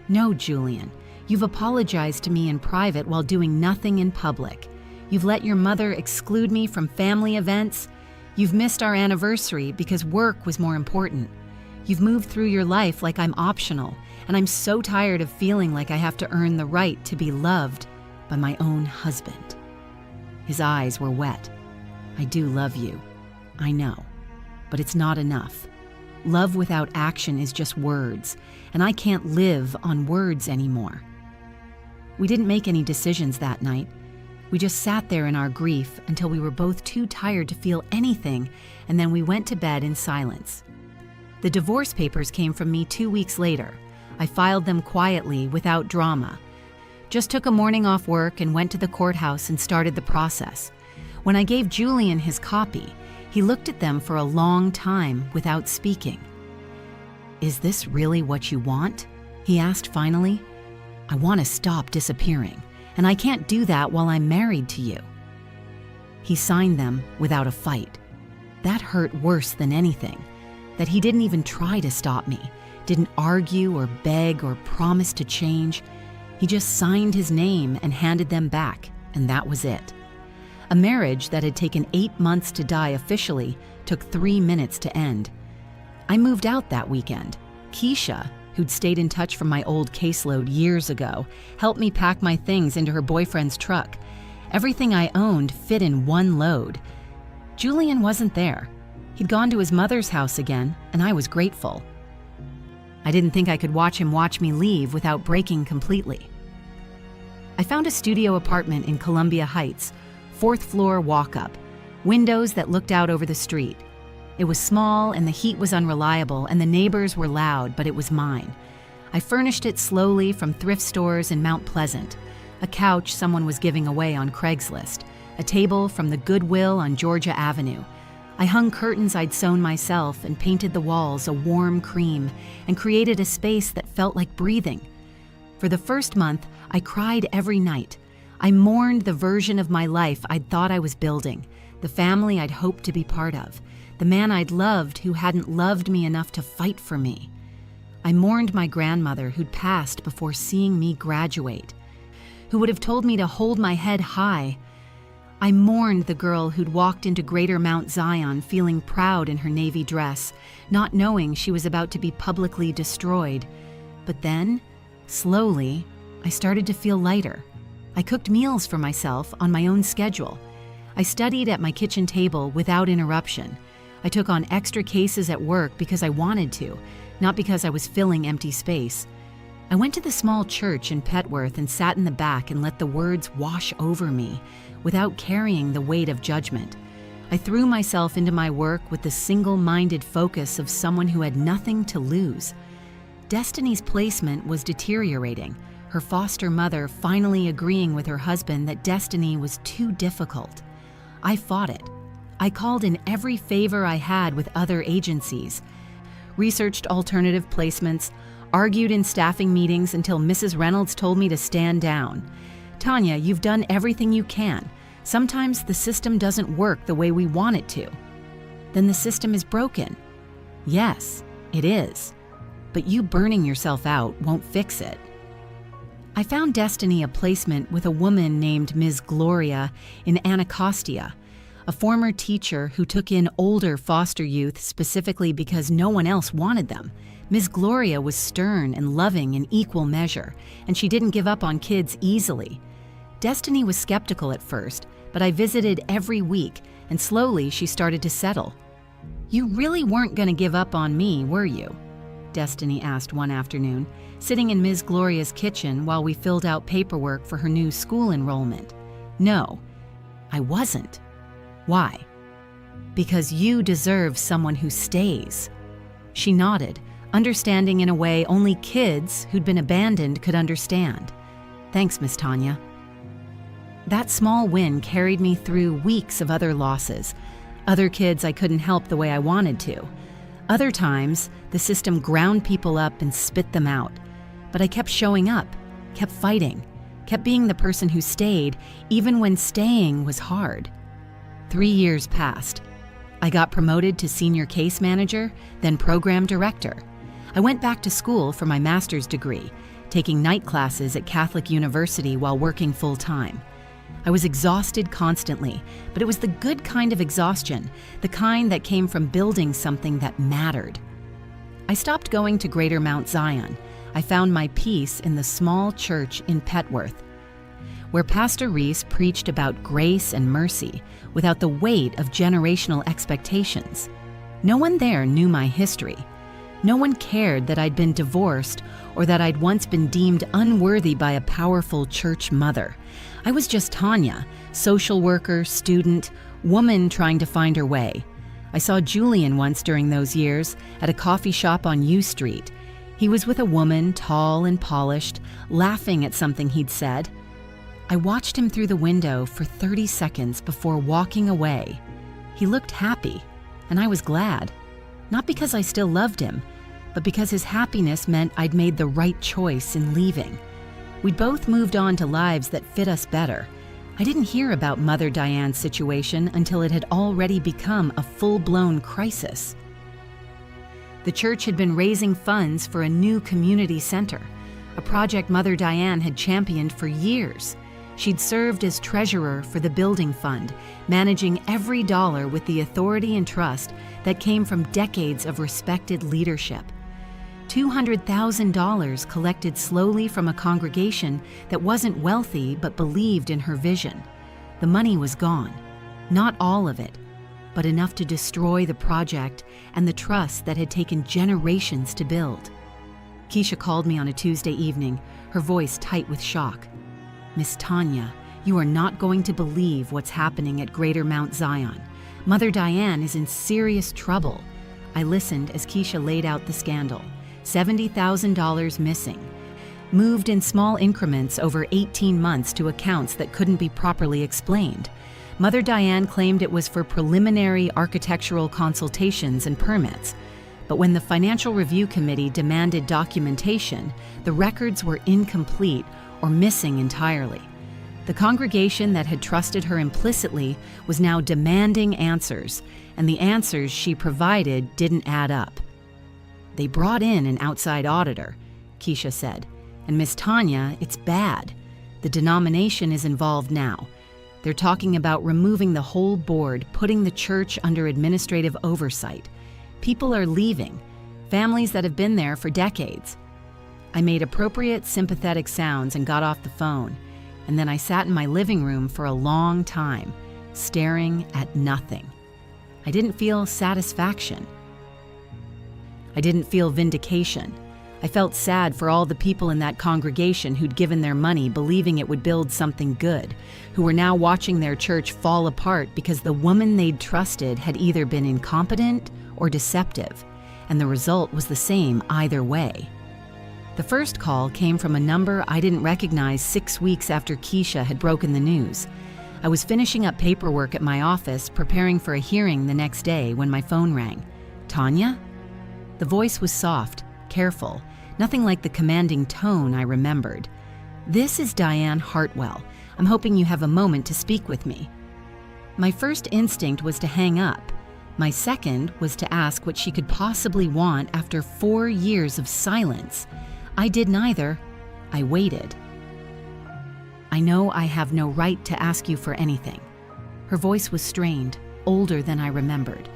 No, Julian, you've apologized to me in private while doing nothing in public. You've let your mother exclude me from family events. You've missed our anniversary because work was more important. You've moved through your life like I'm optional, and I'm so tired of feeling like I have to earn the right to be loved by my own husband. His eyes were wet. I do love you. I know. But it's not enough. Love without action is just words, and I can't live on words anymore. We didn't make any decisions that night. We just sat there in our grief until we were both too tired to feel anything, and then we went to bed in silence. The divorce papers came from me 2 weeks later. I filed them quietly, without drama. Just took a morning off work and went to the courthouse and started the process. When I gave Julian his copy, he looked at them for a long time without speaking. "Is this really what you want?" he asked finally. "I want to stop disappearing, and I can't do that while I'm married to you." He signed them without a fight. That hurt worse than anything, that he didn't even try to stop me, didn't argue or beg or promise to change. He just signed his name and handed them back, and that was it. A marriage that had taken 8 months to die officially took 3 minutes to end. I moved out that weekend. Keisha, who'd stayed in touch from my old caseload years ago, helped me pack my things into her boyfriend's truck. Everything I owned fit in one load. Julian wasn't there. He'd gone to his mother's house again, and I was grateful. I didn't think I could watch him watch me leave without breaking completely. I found a studio apartment in Columbia Heights, 4th floor walk-up, windows that looked out over the street. It was small and the heat was unreliable and the neighbors were loud, but it was mine. I furnished it slowly from thrift stores in Mount Pleasant, a couch someone was giving away on Craigslist, a table from the Goodwill on Georgia Avenue. I hung curtains I'd sewn myself and painted the walls a warm cream and created a space that felt like breathing. For the first month, I cried every night. I mourned the version of my life I'd thought I was building, the family I'd hoped to be part of, the man I'd loved who hadn't loved me enough to fight for me. I mourned my grandmother who'd passed before seeing me graduate, who would have told me to hold my head high. I mourned the girl who'd walked into Greater Mount Zion feeling proud in her navy dress, not knowing she was about to be publicly destroyed. But then, slowly, I started to feel lighter. I cooked meals for myself on my own schedule. I studied at my kitchen table without interruption. I took on extra cases at work because I wanted to, not because I was filling empty space. I went to the small church in Petworth and sat in the back and let the words wash over me without carrying the weight of judgment. I threw myself into my work with the single-minded focus of someone who had nothing to lose. Destiny's placement was deteriorating, her foster mother finally agreeing with her husband that Destiny was too difficult. I fought it. I called in every favor I had with other agencies, researched alternative placements, argued in staffing meetings until Mrs. Reynolds told me to stand down. "Tanya, you've done everything you can. Sometimes the system doesn't work the way we want it to." "Then the system is broken." "Yes, it is. But you burning yourself out won't fix it." I found Destiny a placement with a woman named Ms. Gloria in Anacostia, a former teacher who took in older foster youth specifically because no one else wanted them. Ms. Gloria was stern and loving in equal measure, and she didn't give up on kids easily. Destiny was skeptical at first, but I visited every week, and slowly she started to settle. "You really weren't going to give up on me, were you?" Destiny asked one afternoon, sitting in Ms. Gloria's kitchen while we filled out paperwork for her new school enrollment. "No, I wasn't." "Why?" "Because you deserve someone who stays." She nodded, understanding in a way only kids who'd been abandoned could understand. "Thanks, Miss Tanya." That small win carried me through weeks of other losses. Other kids I couldn't help the way I wanted to. Other times, the system ground people up and spit them out. But I kept showing up, kept fighting, kept being the person who stayed, even when staying was hard. 3 years passed. I got promoted to senior case manager, then program director. I went back to school for my master's degree, taking night classes at Catholic University while working full-time. I was exhausted constantly, but it was the good kind of exhaustion, the kind that came from building something that mattered. I stopped going to Greater Mount Zion. I found my peace in the small church in Petworth, where Pastor Reese preached about grace and mercy without the weight of generational expectations. No one there knew my history. No one cared that I'd been divorced or that I'd once been deemed unworthy by a powerful church mother. I was just Tanya, social worker, student, woman trying to find her way. I saw Julian once during those years at a coffee shop on U Street. He was with a woman, tall and polished, laughing at something he'd said. I watched him through the window for 30 seconds before walking away. He looked happy, and I was glad. Not because I still loved him, but because his happiness meant I'd made the right choice in leaving. We'd both moved on to lives that fit us better. I didn't hear about Mother Diane's situation until it had already become a full-blown crisis. The church had been raising funds for a new community center, a project Mother Diane had championed for years. She'd served as treasurer for the building fund, managing every dollar with the authority and trust that came from decades of respected leadership. $200,000 collected slowly from a congregation that wasn't wealthy but believed in her vision. The money was gone, not all of it, but enough to destroy the project and the trust that had taken generations to build. Keisha called me on a Tuesday evening, her voice tight with shock. "Miss Tanya, you are not going to believe what's happening at Greater Mount Zion. Mother Diane is in serious trouble." I listened as Keisha laid out the scandal. $70,000 missing. Moved in small increments over 18 months to accounts that couldn't be properly explained. Mother Diane claimed it was for preliminary architectural consultations and permits. But when the Financial Review Committee demanded documentation, the records were incomplete or missing entirely. The congregation that had trusted her implicitly was now demanding answers, and the answers she provided didn't add up. "They brought in an outside auditor," Keisha said. "And Miss Tanya, it's bad. The denomination is involved now. They're talking about removing the whole board, putting the church under administrative oversight. People are leaving, families that have been there for decades." I made appropriate, sympathetic sounds and got off the phone, and then I sat in my living room for a long time, staring at nothing. I didn't feel satisfaction. I didn't feel vindication. I felt sad for all the people in that congregation who'd given their money believing it would build something good, who were now watching their church fall apart because the woman they'd trusted had either been incompetent or deceptive, and the result was the same either way. The first call came from a number I didn't recognize 6 weeks after Keisha had broken the news. I was finishing up paperwork at my office, preparing for a hearing the next day when my phone rang. "Tanya?" The voice was soft, careful, nothing like the commanding tone I remembered. "This is Diane Hartwell. I'm hoping you have a moment to speak with me." My first instinct was to hang up. My second was to ask what she could possibly want after 4 years of silence. I did neither. I waited. "I know I have no right to ask you for anything." Her voice was strained, older than I remembered.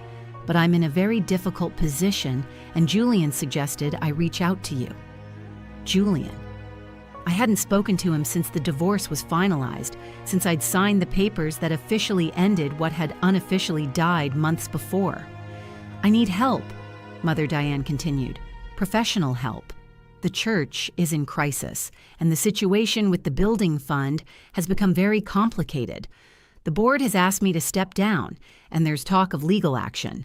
"But I'm in a very difficult position, and Julian suggested I reach out to you." Julian. I hadn't spoken to him since the divorce was finalized, since I'd signed the papers that officially ended what had unofficially died months before. "I need help," Mother Diane continued. "Professional help. The church is in crisis, and the situation with the building fund has become very complicated. The board has asked me to step down, and there's talk of legal action.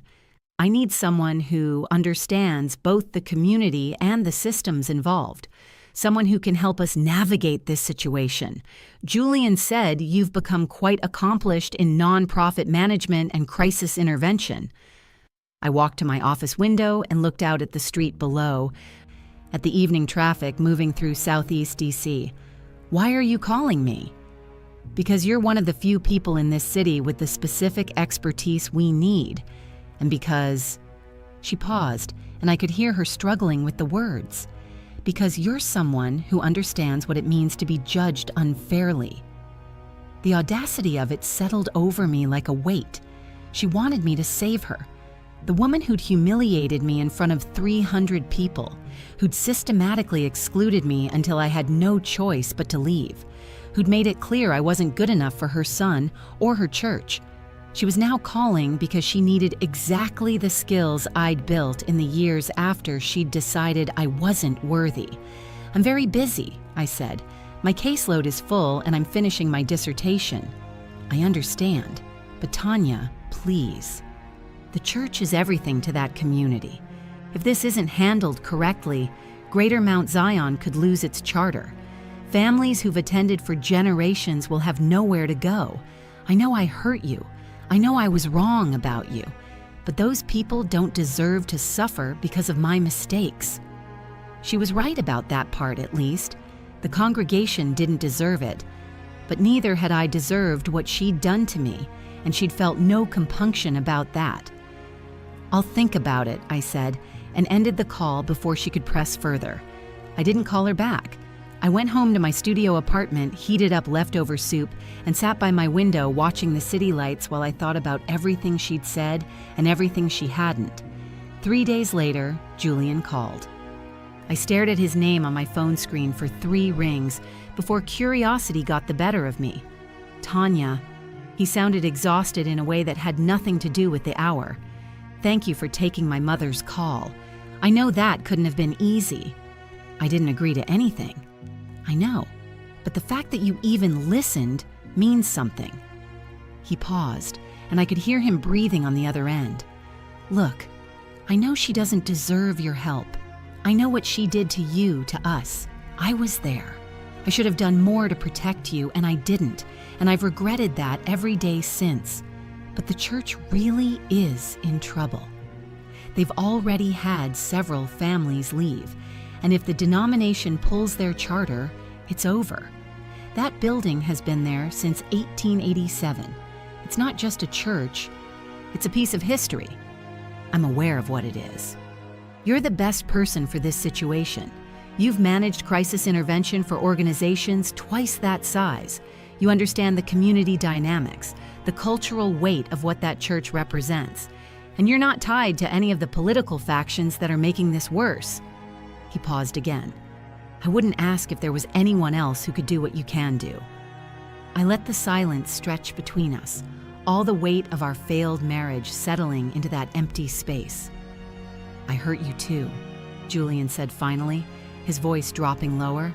I need someone who understands both the community and the systems involved. someone who can help us navigate this situation. Julian said you've become quite accomplished in nonprofit management and crisis intervention." I walked to my office window and looked out at the street below, at the evening traffic moving through Southeast DC. "Why are you calling me?" "Because you're one of the few people in this city with the specific expertise we need. And because—" She paused, and I could hear her struggling with the words. "Because you're someone who understands what it means to be judged unfairly." The audacity of it settled over me like a weight. She wanted me to save her. The woman who'd humiliated me in front of 300 people, who'd systematically excluded me until I had no choice but to leave, who'd made it clear I wasn't good enough for her son or her church. She was now calling because she needed exactly the skills I'd built in the years after she'd decided I wasn't worthy. "I'm very busy," I said. "My caseload is full and I'm finishing my dissertation." "I understand, but Tanya, please." The church is everything to that community. If this isn't handled correctly, Greater Mount Zion could lose its charter. Families who've attended for generations will have nowhere to go. I know I hurt you. I know I was wrong about you. But those people don't deserve to suffer because of my mistakes. She was right about that part, at least. The congregation didn't deserve it. But neither had I deserved what she'd done to me, and she'd felt no compunction about that. "I'll think about it," I said, and ended the call before she could press further. I didn't call her back. I went home to my studio apartment, heated up leftover soup, and sat by my window watching the city lights while I thought about everything she'd said and everything she hadn't. 3 days later, Julian called. I stared at his name on my phone screen for 3 rings before curiosity got the better of me. "Tanya." He sounded exhausted in a way that had nothing to do with the hour. "Thank you for taking my mother's call. I know that couldn't have been easy." "I didn't agree to anything." "I know, but the fact that you even listened means something." He paused, and I could hear him breathing on the other end. "Look, I know she doesn't deserve your help. I know what she did to you, to us. I was there. I should have done more to protect you, and I didn't, and I've regretted that every day since. But the church really is in trouble. They've already had several families leave, and if the denomination pulls their charter, it's over. That building has been there since 1887. It's not just a church, it's a piece of history. I'm aware of what it is. You're the best person for this situation. You've managed crisis intervention for organizations twice that size. You understand the community dynamics, the cultural weight of what that church represents, and you're not tied to any of the political factions that are making this worse." He paused again. "I wouldn't ask if there was anyone else who could do what you can do." I let the silence stretch between us, all the weight of our failed marriage settling into that empty space. "I hurt you too," Julian said finally, his voice dropping lower.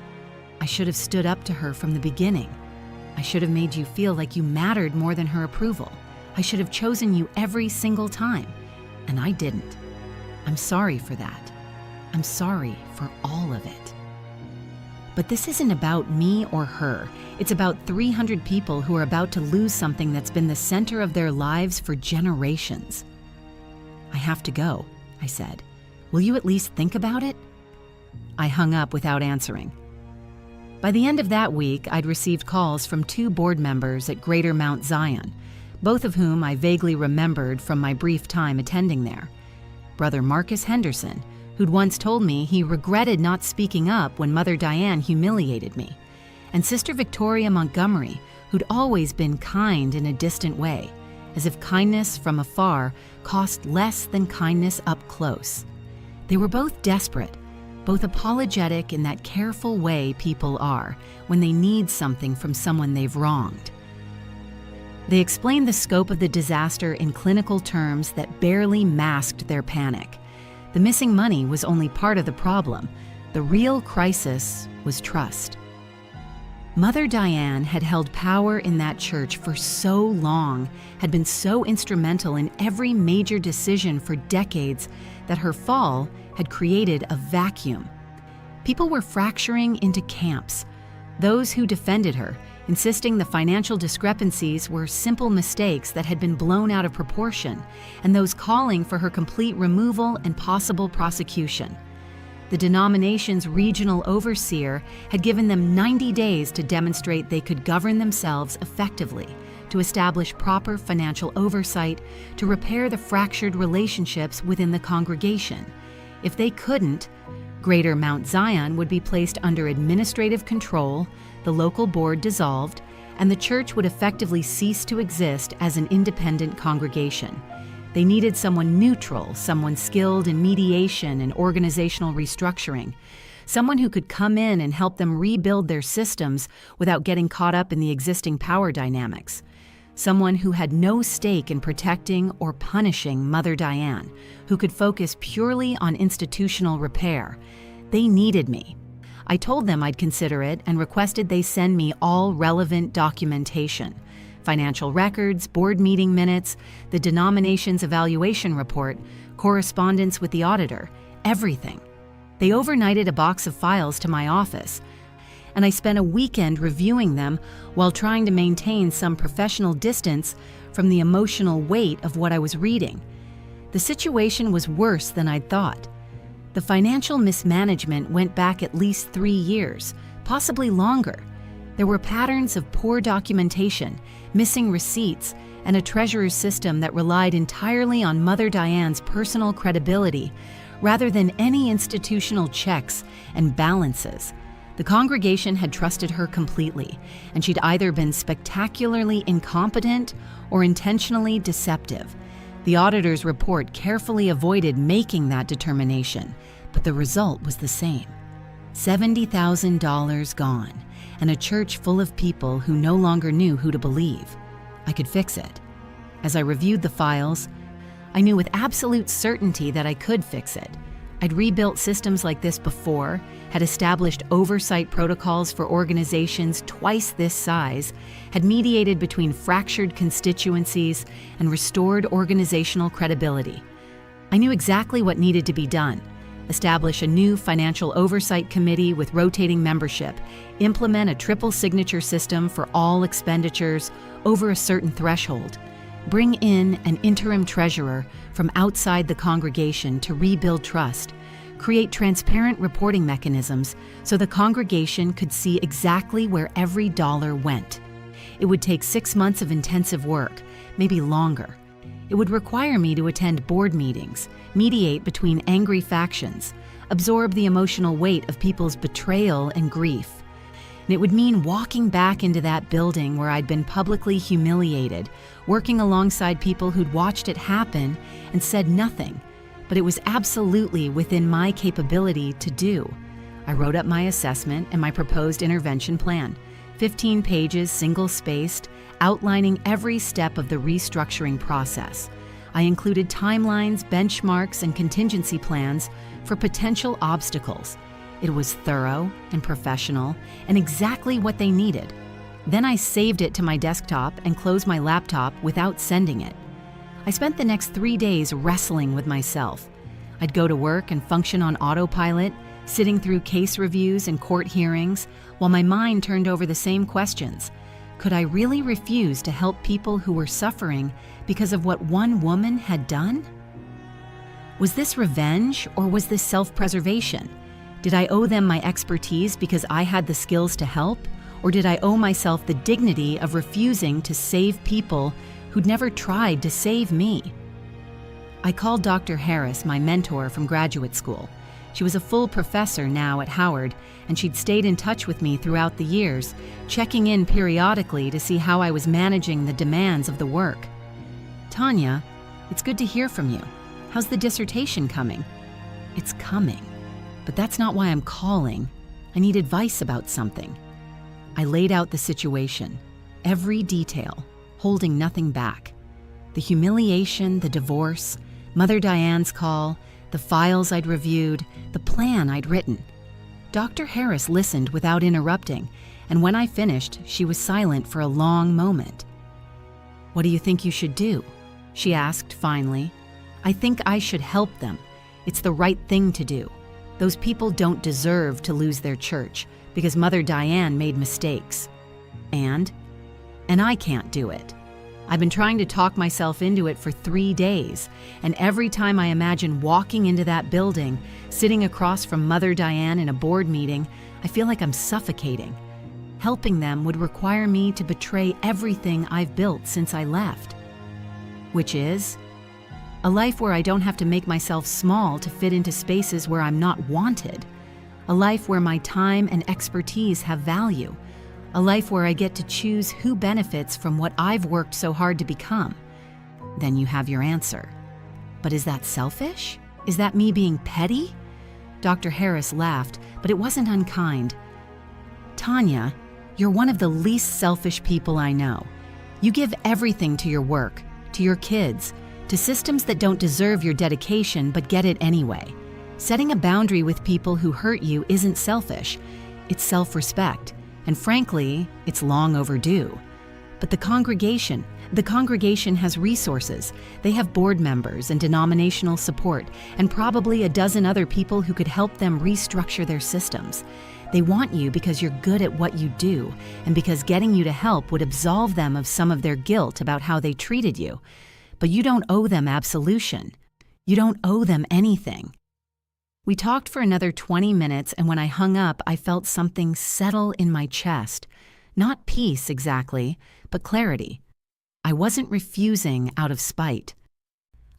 "I should have stood up to her from the beginning. I should have made you feel like you mattered more than her approval. I should have chosen you every single time, and I didn't. I'm sorry for that. I'm sorry for all of it. But this isn't about me or her. It's about 300 people who are about to lose something that's been the center of their lives for generations." "I have to go," I said. "Will you at least think about it?" I hung up without answering. By the end of that week, I'd received calls from 2 board members at Greater Mount Zion, both of whom I vaguely remembered from my brief time attending there. Brother Marcus Henderson, who'd once told me he regretted not speaking up when Mother Diane humiliated me, and Sister Victoria Montgomery, who'd always been kind in a distant way, as if kindness from afar cost less than kindness up close. They were both desperate, both apologetic in that careful way people are when they need something from someone they've wronged. They explained the scope of the disaster in clinical terms that barely masked their panic. The missing money was only part of the problem. The real crisis was trust. Mother Diane had held power in that church for so long, had been so instrumental in every major decision for decades, that her fall had created a vacuum. People were fracturing into camps. Those who defended her, insisting the financial discrepancies were simple mistakes that had been blown out of proportion, and those calling for her complete removal and possible prosecution. The denomination's regional overseer had given them 90 days to demonstrate they could govern themselves effectively, to establish proper financial oversight, to repair the fractured relationships within the congregation. If they couldn't, Greater Mount Zion would be placed under administrative control, the local board dissolved, and the church would effectively cease to exist as an independent congregation. They needed someone neutral, someone skilled in mediation and organizational restructuring, someone who could come in and help them rebuild their systems without getting caught up in the existing power dynamics. Someone who had no stake in protecting or punishing Mother Diane, who could focus purely on institutional repair. They needed me. I told them I'd consider it and requested they send me all relevant documentation: financial records, board meeting minutes, the denomination's evaluation report, correspondence with the auditor, everything. They overnighted a box of files to my office, and I spent a weekend reviewing them while trying to maintain some professional distance from the emotional weight of what I was reading. The situation was worse than I'd thought. The financial mismanagement went back at least 3 years, possibly longer. There were patterns of poor documentation, missing receipts, and a treasurer's system that relied entirely on Mother Diane's personal credibility rather than any institutional checks and balances. The congregation had trusted her completely, and she'd either been spectacularly incompetent or intentionally deceptive. The auditor's report carefully avoided making that determination, but the result was the same. $70,000 gone, and a church full of people who no longer knew who to believe. I could fix it. As I reviewed the files, I knew with absolute certainty that I could fix it. I'd rebuilt systems like this before, had established oversight protocols for organizations twice this size, had mediated between fractured constituencies, and restored organizational credibility. I knew exactly what needed to be done: establish a new financial oversight committee with rotating membership, implement a triple signature system for all expenditures over a certain threshold, bring in an interim treasurer from outside the congregation to rebuild trust, create transparent reporting mechanisms so the congregation could see exactly where every dollar went. It would take 6 months of intensive work, maybe longer. It would require me to attend board meetings, mediate between angry factions, absorb the emotional weight of people's betrayal and grief. And it would mean walking back into that building where I'd been publicly humiliated, working alongside people who'd watched it happen and said nothing. But it was absolutely within my capability to do. I wrote up my assessment and my proposed intervention plan, 15 pages single-spaced, outlining every step of the restructuring process. I included timelines, benchmarks, and contingency plans for potential obstacles. It was thorough and professional and exactly what they needed. Then I saved it to my desktop and closed my laptop without sending it. I spent the next 3 days wrestling with myself. I'd go to work and function on autopilot, sitting through case reviews and court hearings, while my mind turned over the same questions. Could I really refuse to help people who were suffering because of what one woman had done? Was this revenge, or was this self-preservation? Did I owe them my expertise because I had the skills to help, or did I owe myself the dignity of refusing to save people who'd never tried to save me? I called Dr. Harris, my mentor from graduate school. She was a full professor now at Howard, and she'd stayed in touch with me throughout the years, checking in periodically to see how I was managing the demands of the work. "Tanya, it's good to hear from you. How's the dissertation coming?" "It's coming. But that's not why I'm calling. I need advice about something." I laid out the situation, every detail, holding nothing back. The humiliation, the divorce, Mother Diane's call, the files I'd reviewed, the plan I'd written. Dr. Harris listened without interrupting, and when I finished, she was silent for a long moment. "What do you think you should do?" she asked finally. "I think I should help them. It's the right thing to do. Those people don't deserve to lose their church because Mother Diane made mistakes. And I can't do it. I've been trying to talk myself into it for 3 days, and every time I imagine walking into that building, sitting across from Mother Diane in a board meeting, I feel like I'm suffocating. Helping them would require me to betray everything I've built since I left. Which is a life where I don't have to make myself small to fit into spaces where I'm not wanted. A life where my time and expertise have value. A life where I get to choose who benefits from what I've worked so hard to become. Then you have your answer. But is that selfish? Is that me being petty? Dr. Harris laughed, but it wasn't unkind. Tanya, you're one of the least selfish people I know. You give everything to your work, to your kids, to systems that don't deserve your dedication but get it anyway. Setting a boundary with people who hurt you isn't selfish. It's self-respect. And frankly, it's long overdue. But the congregation has resources. They have board members and denominational support, and probably a dozen other people who could help them restructure their systems. They want you because you're good at what you do, and because getting you to help would absolve them of some of their guilt about how they treated you. But you don't owe them absolution. You don't owe them anything. We talked for another 20 minutes, and when I hung up, I felt something settle in my chest. Not peace exactly, but clarity. I wasn't refusing out of spite.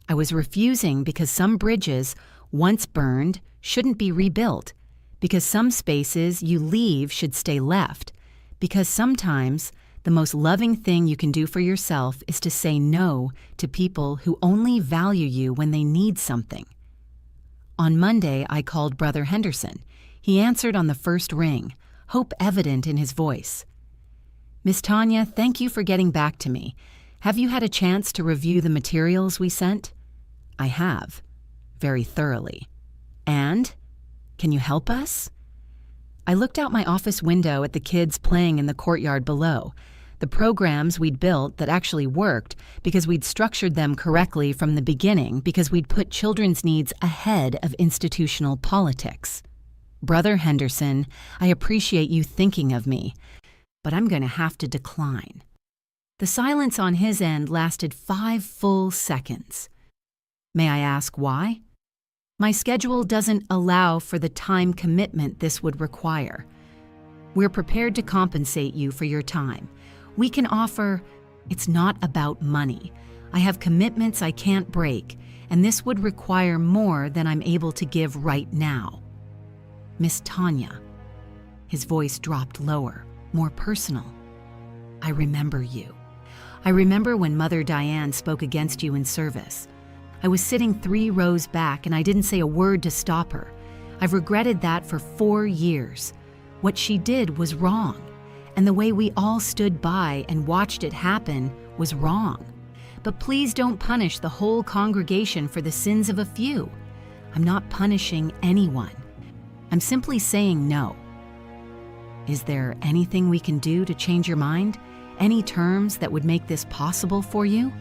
I was refusing because some bridges, once burned, shouldn't be rebuilt. Because some spaces you leave should stay left. Because sometimes the most loving thing you can do for yourself is to say no to people who only value you when they need something. On Monday, I called Brother Henderson. He answered on the first ring, hope evident in his voice. Miss Tanya, thank you for getting back to me. Have you had a chance to review the materials we sent? I have, very thoroughly. And? Can you help us? I looked out my office window at the kids playing in the courtyard below. The programs we'd built that actually worked because we'd structured them correctly from the beginning because we'd put children's needs ahead of institutional politics. Brother Henderson, I appreciate you thinking of me, but I'm going to have to decline. The silence on his end lasted 5 full seconds. May I ask why? My schedule doesn't allow for the time commitment this would require. We're prepared to compensate you for your time. We can offer, it's not about money. I have commitments I can't break, and this would require more than I'm able to give right now. Miss Tanya. His voice dropped lower, more personal. I remember you. I remember when Mother Diane spoke against you in service. I was sitting 3 rows back and I didn't say a word to stop her. I've regretted that for 4 years. What she did was wrong. And the way we all stood by and watched it happen was wrong. But please don't punish the whole congregation for the sins of a few. I'm not punishing anyone. I'm simply saying no. Is there anything we can do to change your mind? Any terms that would make this possible for you?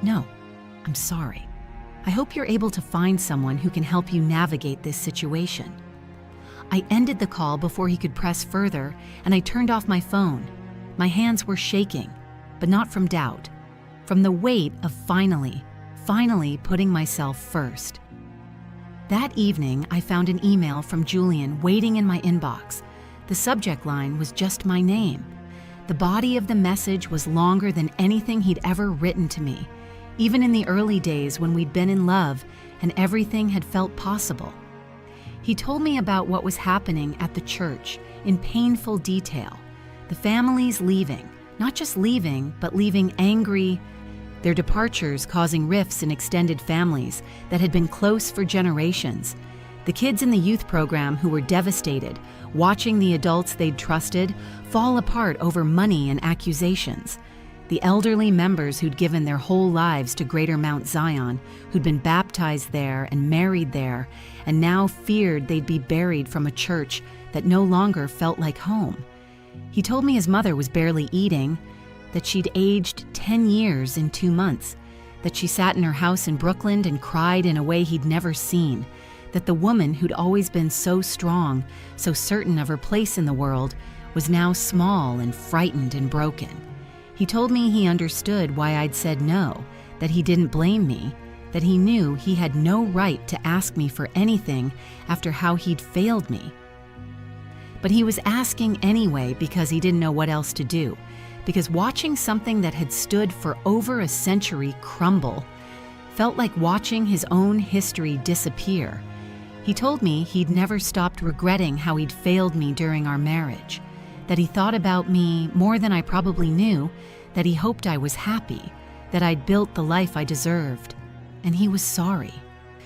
No, I'm sorry. I hope you're able to find someone who can help you navigate this situation. I ended the call before he could press further, and I turned off my phone. My hands were shaking, but not from doubt, from the weight of finally putting myself first. That evening, I found an email from Julian waiting in my inbox. The subject line was just my name. The body of the message was longer than anything he'd ever written to me, even in the early days when we'd been in love and everything had felt possible. He told me about what was happening at the church in painful detail. The families leaving, not just leaving, but leaving angry, their departures causing rifts in extended families that had been close for generations. The kids in the youth program who were devastated, watching the adults they'd trusted fall apart over money and accusations. The elderly members who'd given their whole lives to Greater Mount Zion, who'd been baptized there and married there, and now feared they'd be buried from a church that no longer felt like home. He told me his mother was barely eating, that she'd aged 10 years in 2 months, that she sat in her house in Brooklyn and cried in a way he'd never seen, that the woman who'd always been so strong, so certain of her place in the world, was now small and frightened and broken. He told me he understood why I'd said no, that he didn't blame me, that he knew he had no right to ask me for anything after how he'd failed me. But he was asking anyway because he didn't know what else to do, because watching something that had stood for over a century crumble felt like watching his own history disappear. He told me he'd never stopped regretting how he'd failed me during our marriage, that he thought about me more than I probably knew, that he hoped I was happy, that I'd built the life I deserved. And he was sorry,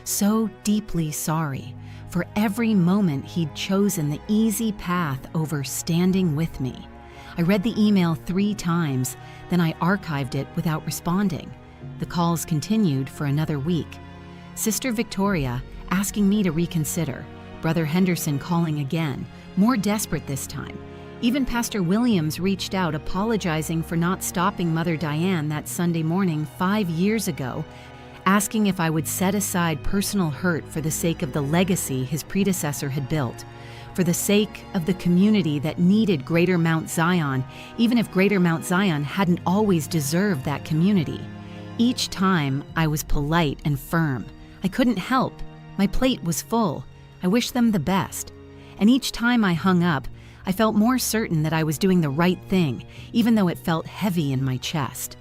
so deeply sorry, for every moment he'd chosen the easy path over standing with me. I read the email 3 times, then I archived it without responding. The calls continued for another week. Sister Victoria asking me to reconsider, Brother Henderson calling again, more desperate this time. Even Pastor Williams reached out apologizing for not stopping Mother Diane that Sunday morning 5 years ago, asking if I would set aside personal hurt for the sake of the legacy his predecessor had built, for the sake of the community that needed Greater Mount Zion, even if Greater Mount Zion hadn't always deserved that community. Each time I was polite and firm. I couldn't help. My plate was full. I wished them the best. And each time I hung up, I felt more certain that I was doing the right thing, even though it felt heavy in my chest.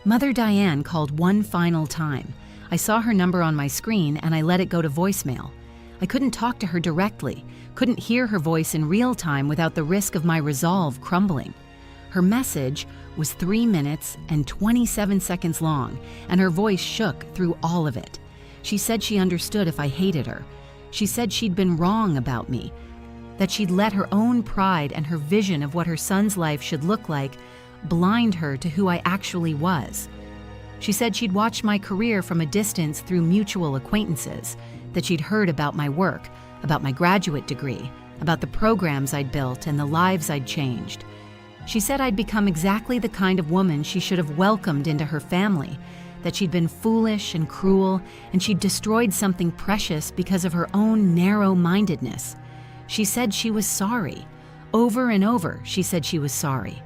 Mother Diane called one final time. I saw her number on my screen and I let it go to voicemail. I couldn't talk to her directly, couldn't hear her voice in real time without the risk of my resolve crumbling. Her message was 3 minutes and 27 seconds long, and her voice shook through all of it. She said she understood if I hated her. She said she'd been wrong about me, that she'd let her own pride and her vision of what her son's life should look like blind her to who I actually was. She said she'd watched my career from a distance through mutual acquaintances, that she'd heard about my work, about my graduate degree, about the programs I'd built and the lives I'd changed. She said I'd become exactly the kind of woman she should have welcomed into her family, that she'd been foolish and cruel, and she'd destroyed something precious because of her own narrow-mindedness. She said she was sorry. Over and over, she said she was sorry.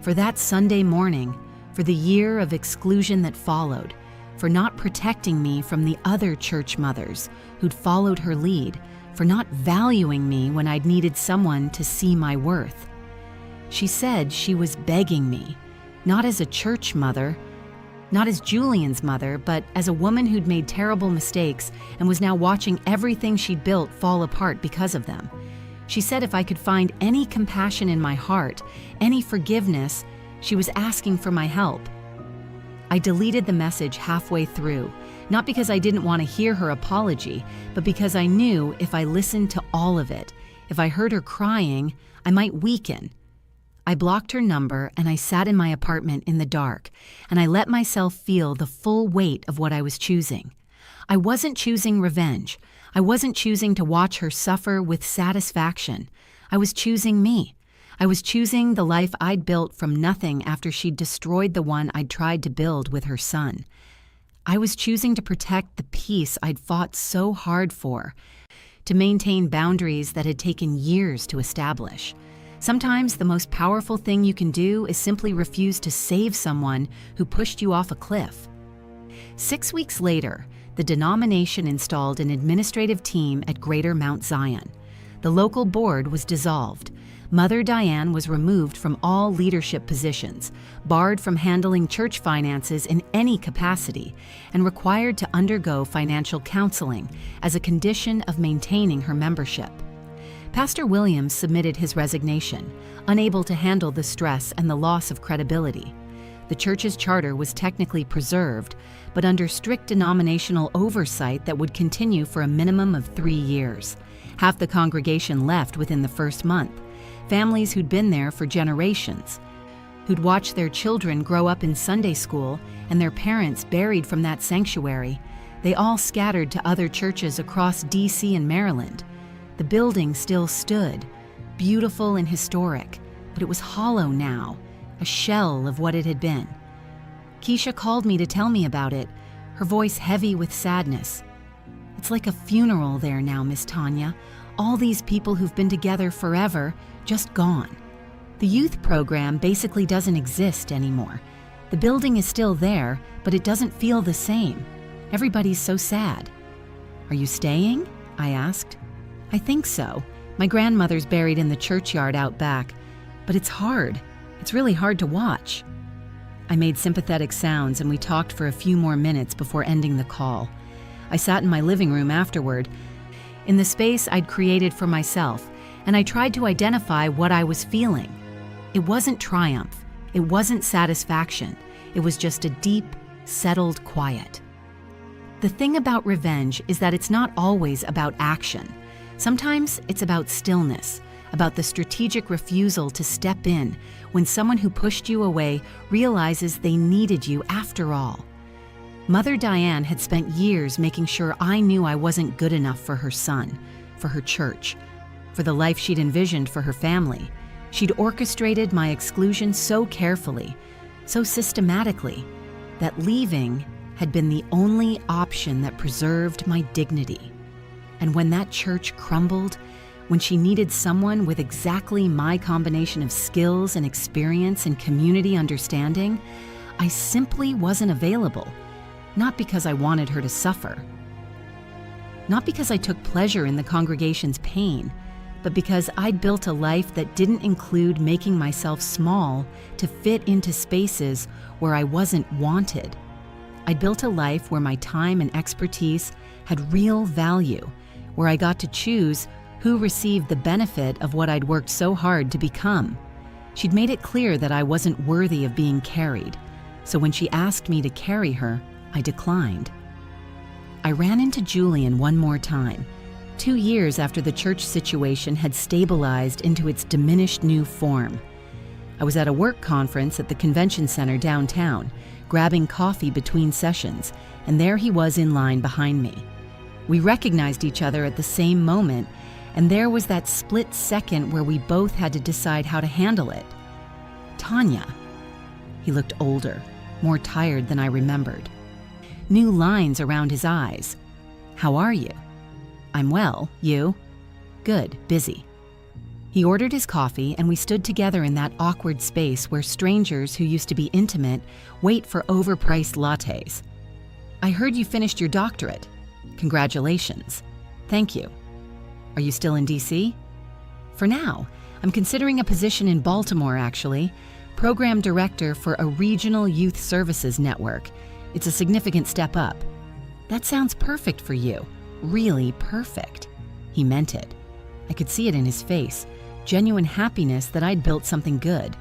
For that Sunday morning, for the year of exclusion that followed, for not protecting me from the other church mothers who'd followed her lead, for not valuing me when I'd needed someone to see my worth. She said she was begging me, not as a church mother, not as Julian's mother, but as a woman who'd made terrible mistakes and was now watching everything she'd built fall apart because of them. She said if I could find any compassion in my heart, any forgiveness, she was asking for my help. I deleted the message halfway through, not because I didn't want to hear her apology, but because I knew if I listened to all of it, if I heard her crying, I might weaken. I blocked her number and I sat in my apartment in the dark, and I let myself feel the full weight of what I was choosing. I wasn't choosing revenge. I wasn't choosing to watch her suffer with satisfaction. I was choosing me. I was choosing the life I'd built from nothing after she'd destroyed the one I'd tried to build with her son. I was choosing to protect the peace I'd fought so hard for, to maintain boundaries that had taken years to establish. Sometimes the most powerful thing you can do is simply refuse to save someone who pushed you off a cliff. 6 weeks later, the denomination installed an administrative team at Greater Mount Zion. The local board was dissolved. Mother Diane was removed from all leadership positions, barred from handling church finances in any capacity, and required to undergo financial counseling as a condition of maintaining her membership. Pastor Williams submitted his resignation, unable to handle the stress and the loss of credibility. The church's charter was technically preserved, but under strict denominational oversight that would continue for a minimum of 3 years. Half the congregation left within the first month. Families who'd been there for generations, who'd watched their children grow up in Sunday school and their parents buried from that sanctuary, they all scattered to other churches across D.C. and Maryland. The building still stood, beautiful and historic, but it was hollow now, a shell of what it had been. Keisha called me to tell me about it, her voice heavy with sadness. It's like a funeral there now, Miss Tanya. All these people who've been together forever, just gone. The youth program basically doesn't exist anymore. The building is still there, but it doesn't feel the same. Everybody's so sad. Are you staying? I asked. I think so. My grandmother's buried in the churchyard out back, but it's hard. It's really hard to watch. I made sympathetic sounds and we talked for a few more minutes before ending the call. I sat in my living room afterward, in the space I'd created for myself, and I tried to identify what I was feeling. It wasn't triumph. It wasn't satisfaction. It was just a deep, settled quiet. The thing about revenge is that it's not always about action. Sometimes it's about stillness, about the strategic refusal to step in when someone who pushed you away realizes they needed you after all. Mother Diane had spent years making sure I knew I wasn't good enough for her son, for her church, for the life she'd envisioned for her family. She'd orchestrated my exclusion so carefully, so systematically, that leaving had been the only option that preserved my dignity. And when that church crumbled, when she needed someone with exactly my combination of skills and experience and community understanding, I simply wasn't available. Not because I wanted her to suffer. Not because I took pleasure in the congregation's pain, but because I'd built a life that didn't include making myself small to fit into spaces where I wasn't wanted. I'd built a life where my time and expertise had real value, where I got to choose who received the benefit of what I'd worked so hard to become. She'd made it clear that I wasn't worthy of being carried, so when she asked me to carry her, I declined. I ran into Julian one more time, 2 years after the church situation had stabilized into its diminished new form. I was at a work conference at the convention center downtown, grabbing coffee between sessions, and there he was in line behind me. We recognized each other at the same moment, and there was that split second where we both had to decide how to handle it. Tanya. He looked older, more tired than I remembered. New lines around his eyes. How are you? I'm well, you? Good, busy. He ordered his coffee and we stood together in that awkward space where strangers who used to be intimate wait for overpriced lattes. I heard you finished your doctorate. Congratulations. Thank you. Are you still in DC? For now, I'm considering a position in Baltimore actually, program director for a regional youth services network. It's a significant step up. That sounds perfect for you. Really perfect. He meant it. I could see it in his face, genuine happiness that I'd built something good.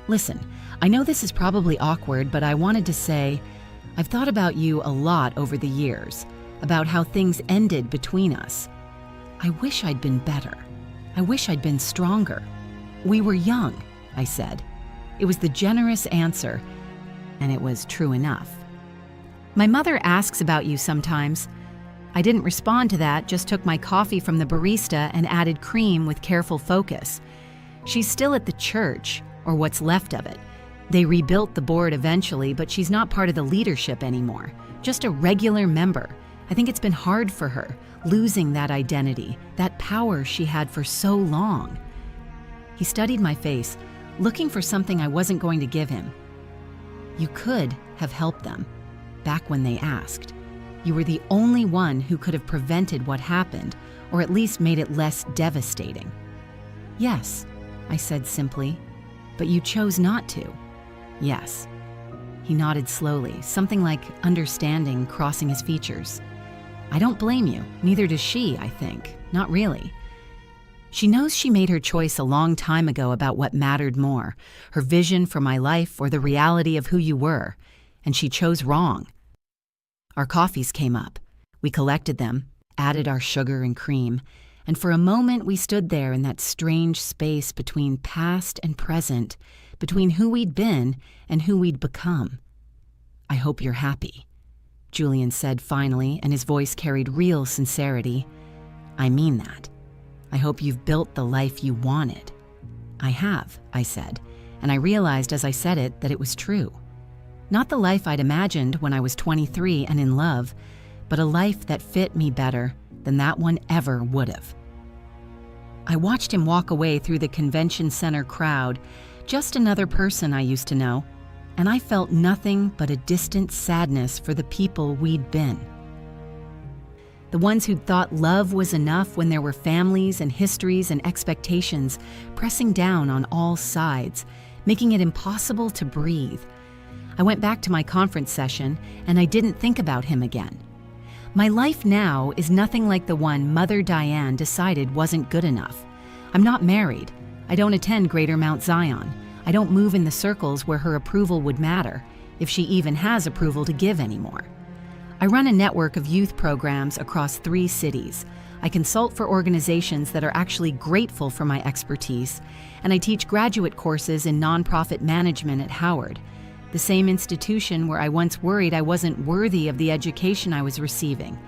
Listen, I know this is probably awkward, but I wanted to say, I've thought about you a lot over the years, about how things ended between us. I wish I'd been better. I wish I'd been stronger. We were young, I said. It was the generous answer, and it was true enough. My mother asks about you sometimes. I didn't respond to that, just took my coffee from the barista and added cream with careful focus. She's still at the church, or what's left of it. They rebuilt the board eventually, but she's not part of the leadership anymore, just a regular member. I think it's been hard for her, losing that identity, that power she had for so long. He studied my face, looking for something I wasn't going to give him. You could have helped them, back when they asked. You were the only one who could have prevented what happened, or at least made it less devastating. Yes, I said simply, but you chose not to. Yes. He nodded slowly, something like understanding crossing his features. I don't blame you, neither does she, I think. Not really. She knows she made her choice a long time ago about what mattered more, her vision for my life or the reality of who you were, and she chose wrong. Our coffees came up. We collected them, added our sugar and cream, and for a moment we stood there in that strange space between past and present, between who we'd been and who we'd become. I hope you're happy, Julian said finally, and his voice carried real sincerity. I mean that. I hope you've built the life you wanted. I have, I said, and I realized as I said it that it was true. Not the life I'd imagined when I was 23 and in love, but a life that fit me better than that one ever would have. I watched him walk away through the convention center crowd, just another person I used to know, and I felt nothing but a distant sadness for the people we'd been. The ones who'd thought love was enough when there were families and histories and expectations pressing down on all sides, making it impossible to breathe. I went back to my conference session and I didn't think about him again. My life now is nothing like the one Mother Diane decided wasn't good enough. I'm not married. I don't attend Greater Mount Zion. I don't move in the circles where her approval would matter, if she even has approval to give anymore. I run a network of youth programs across 3 cities. I consult for organizations that are actually grateful for my expertise, and I teach graduate courses in nonprofit management at Howard, the same institution where I once worried I wasn't worthy of the education I was receiving.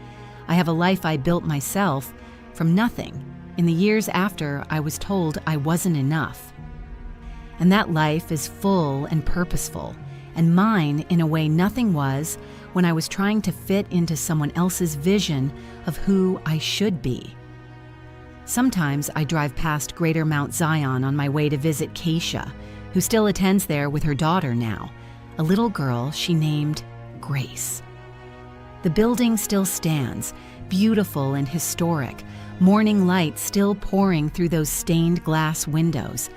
I have a life I built myself from nothing in the years after I was told I wasn't enough. And that life is full and purposeful, and mine in a way nothing was when I was trying to fit into someone else's vision of who I should be. Sometimes I drive past Greater Mount Zion on my way to visit Keisha, who still attends there with her daughter now, a little girl she named Grace. The building still stands, beautiful and historic, morning light still pouring through those stained glass windows,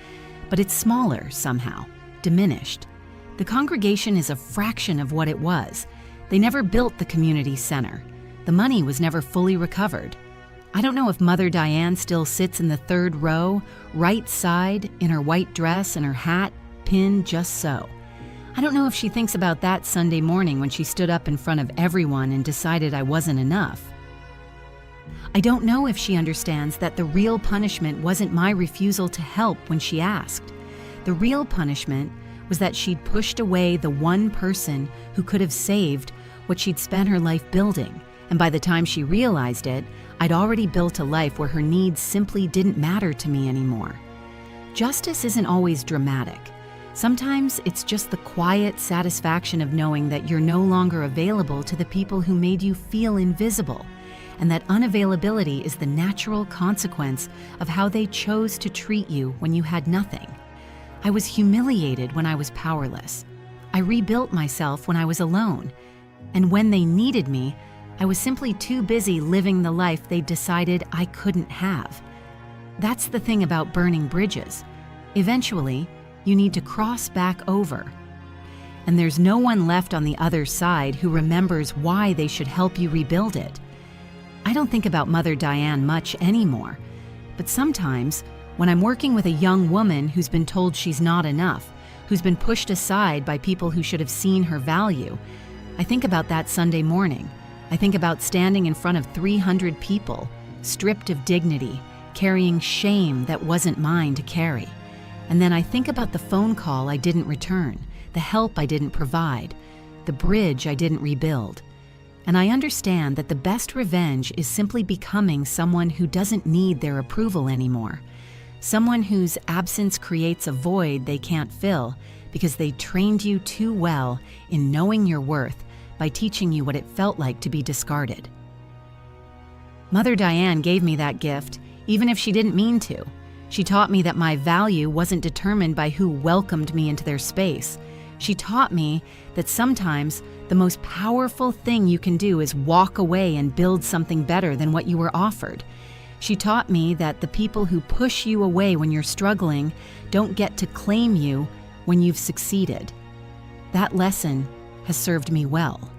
but it's smaller somehow, diminished. The congregation is a fraction of what it was. They never built the community center. The money was never fully recovered. I don't know if Mother Diane still sits in the 3rd row, right side, in her white dress and her hat pinned just so. I don't know if she thinks about that Sunday morning when she stood up in front of everyone and decided I wasn't enough. I don't know if she understands that the real punishment wasn't my refusal to help when she asked. The real punishment was that she'd pushed away the one person who could have saved what she'd spent her life building, and by the time she realized it, I'd already built a life where her needs simply didn't matter to me anymore. Justice isn't always dramatic. Sometimes it's just the quiet satisfaction of knowing that you're no longer available to the people who made you feel invisible, and that unavailability is the natural consequence of how they chose to treat you when you had nothing. I was humiliated when I was powerless. I rebuilt myself when I was alone. And when they needed me, I was simply too busy living the life they decided I couldn't have. That's the thing about burning bridges. Eventually, you need to cross back over. And there's no one left on the other side who remembers why they should help you rebuild it. I don't think about Mother Diane much anymore, but sometimes when I'm working with a young woman who's been told she's not enough, who's been pushed aside by people who should have seen her value, I think about that Sunday morning. I think about standing in front of 300 people, stripped of dignity, carrying shame that wasn't mine to carry. And then I think about the phone call I didn't return, the help I didn't provide, the bridge I didn't rebuild. And I understand that the best revenge is simply becoming someone who doesn't need their approval anymore, someone whose absence creates a void they can't fill because they trained you too well in knowing your worth by teaching you what it felt like to be discarded. Mother Diane gave me that gift, even if she didn't mean to. She taught me that my value wasn't determined by who welcomed me into their space. She taught me that sometimes the most powerful thing you can do is walk away and build something better than what you were offered. She taught me that the people who push you away when you're struggling don't get to claim you when you've succeeded. That lesson has served me well.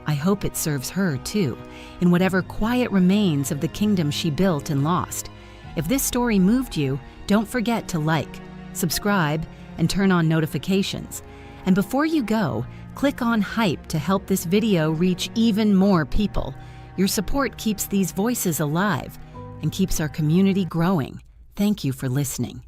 I hope it serves her too, in whatever quiet remains of the kingdom she built and lost. If this story moved you, don't forget to like, subscribe, and turn on notifications. And before you go, click on hype to help this video reach even more people. Your support keeps these voices alive and keeps our community growing. Thank you for listening.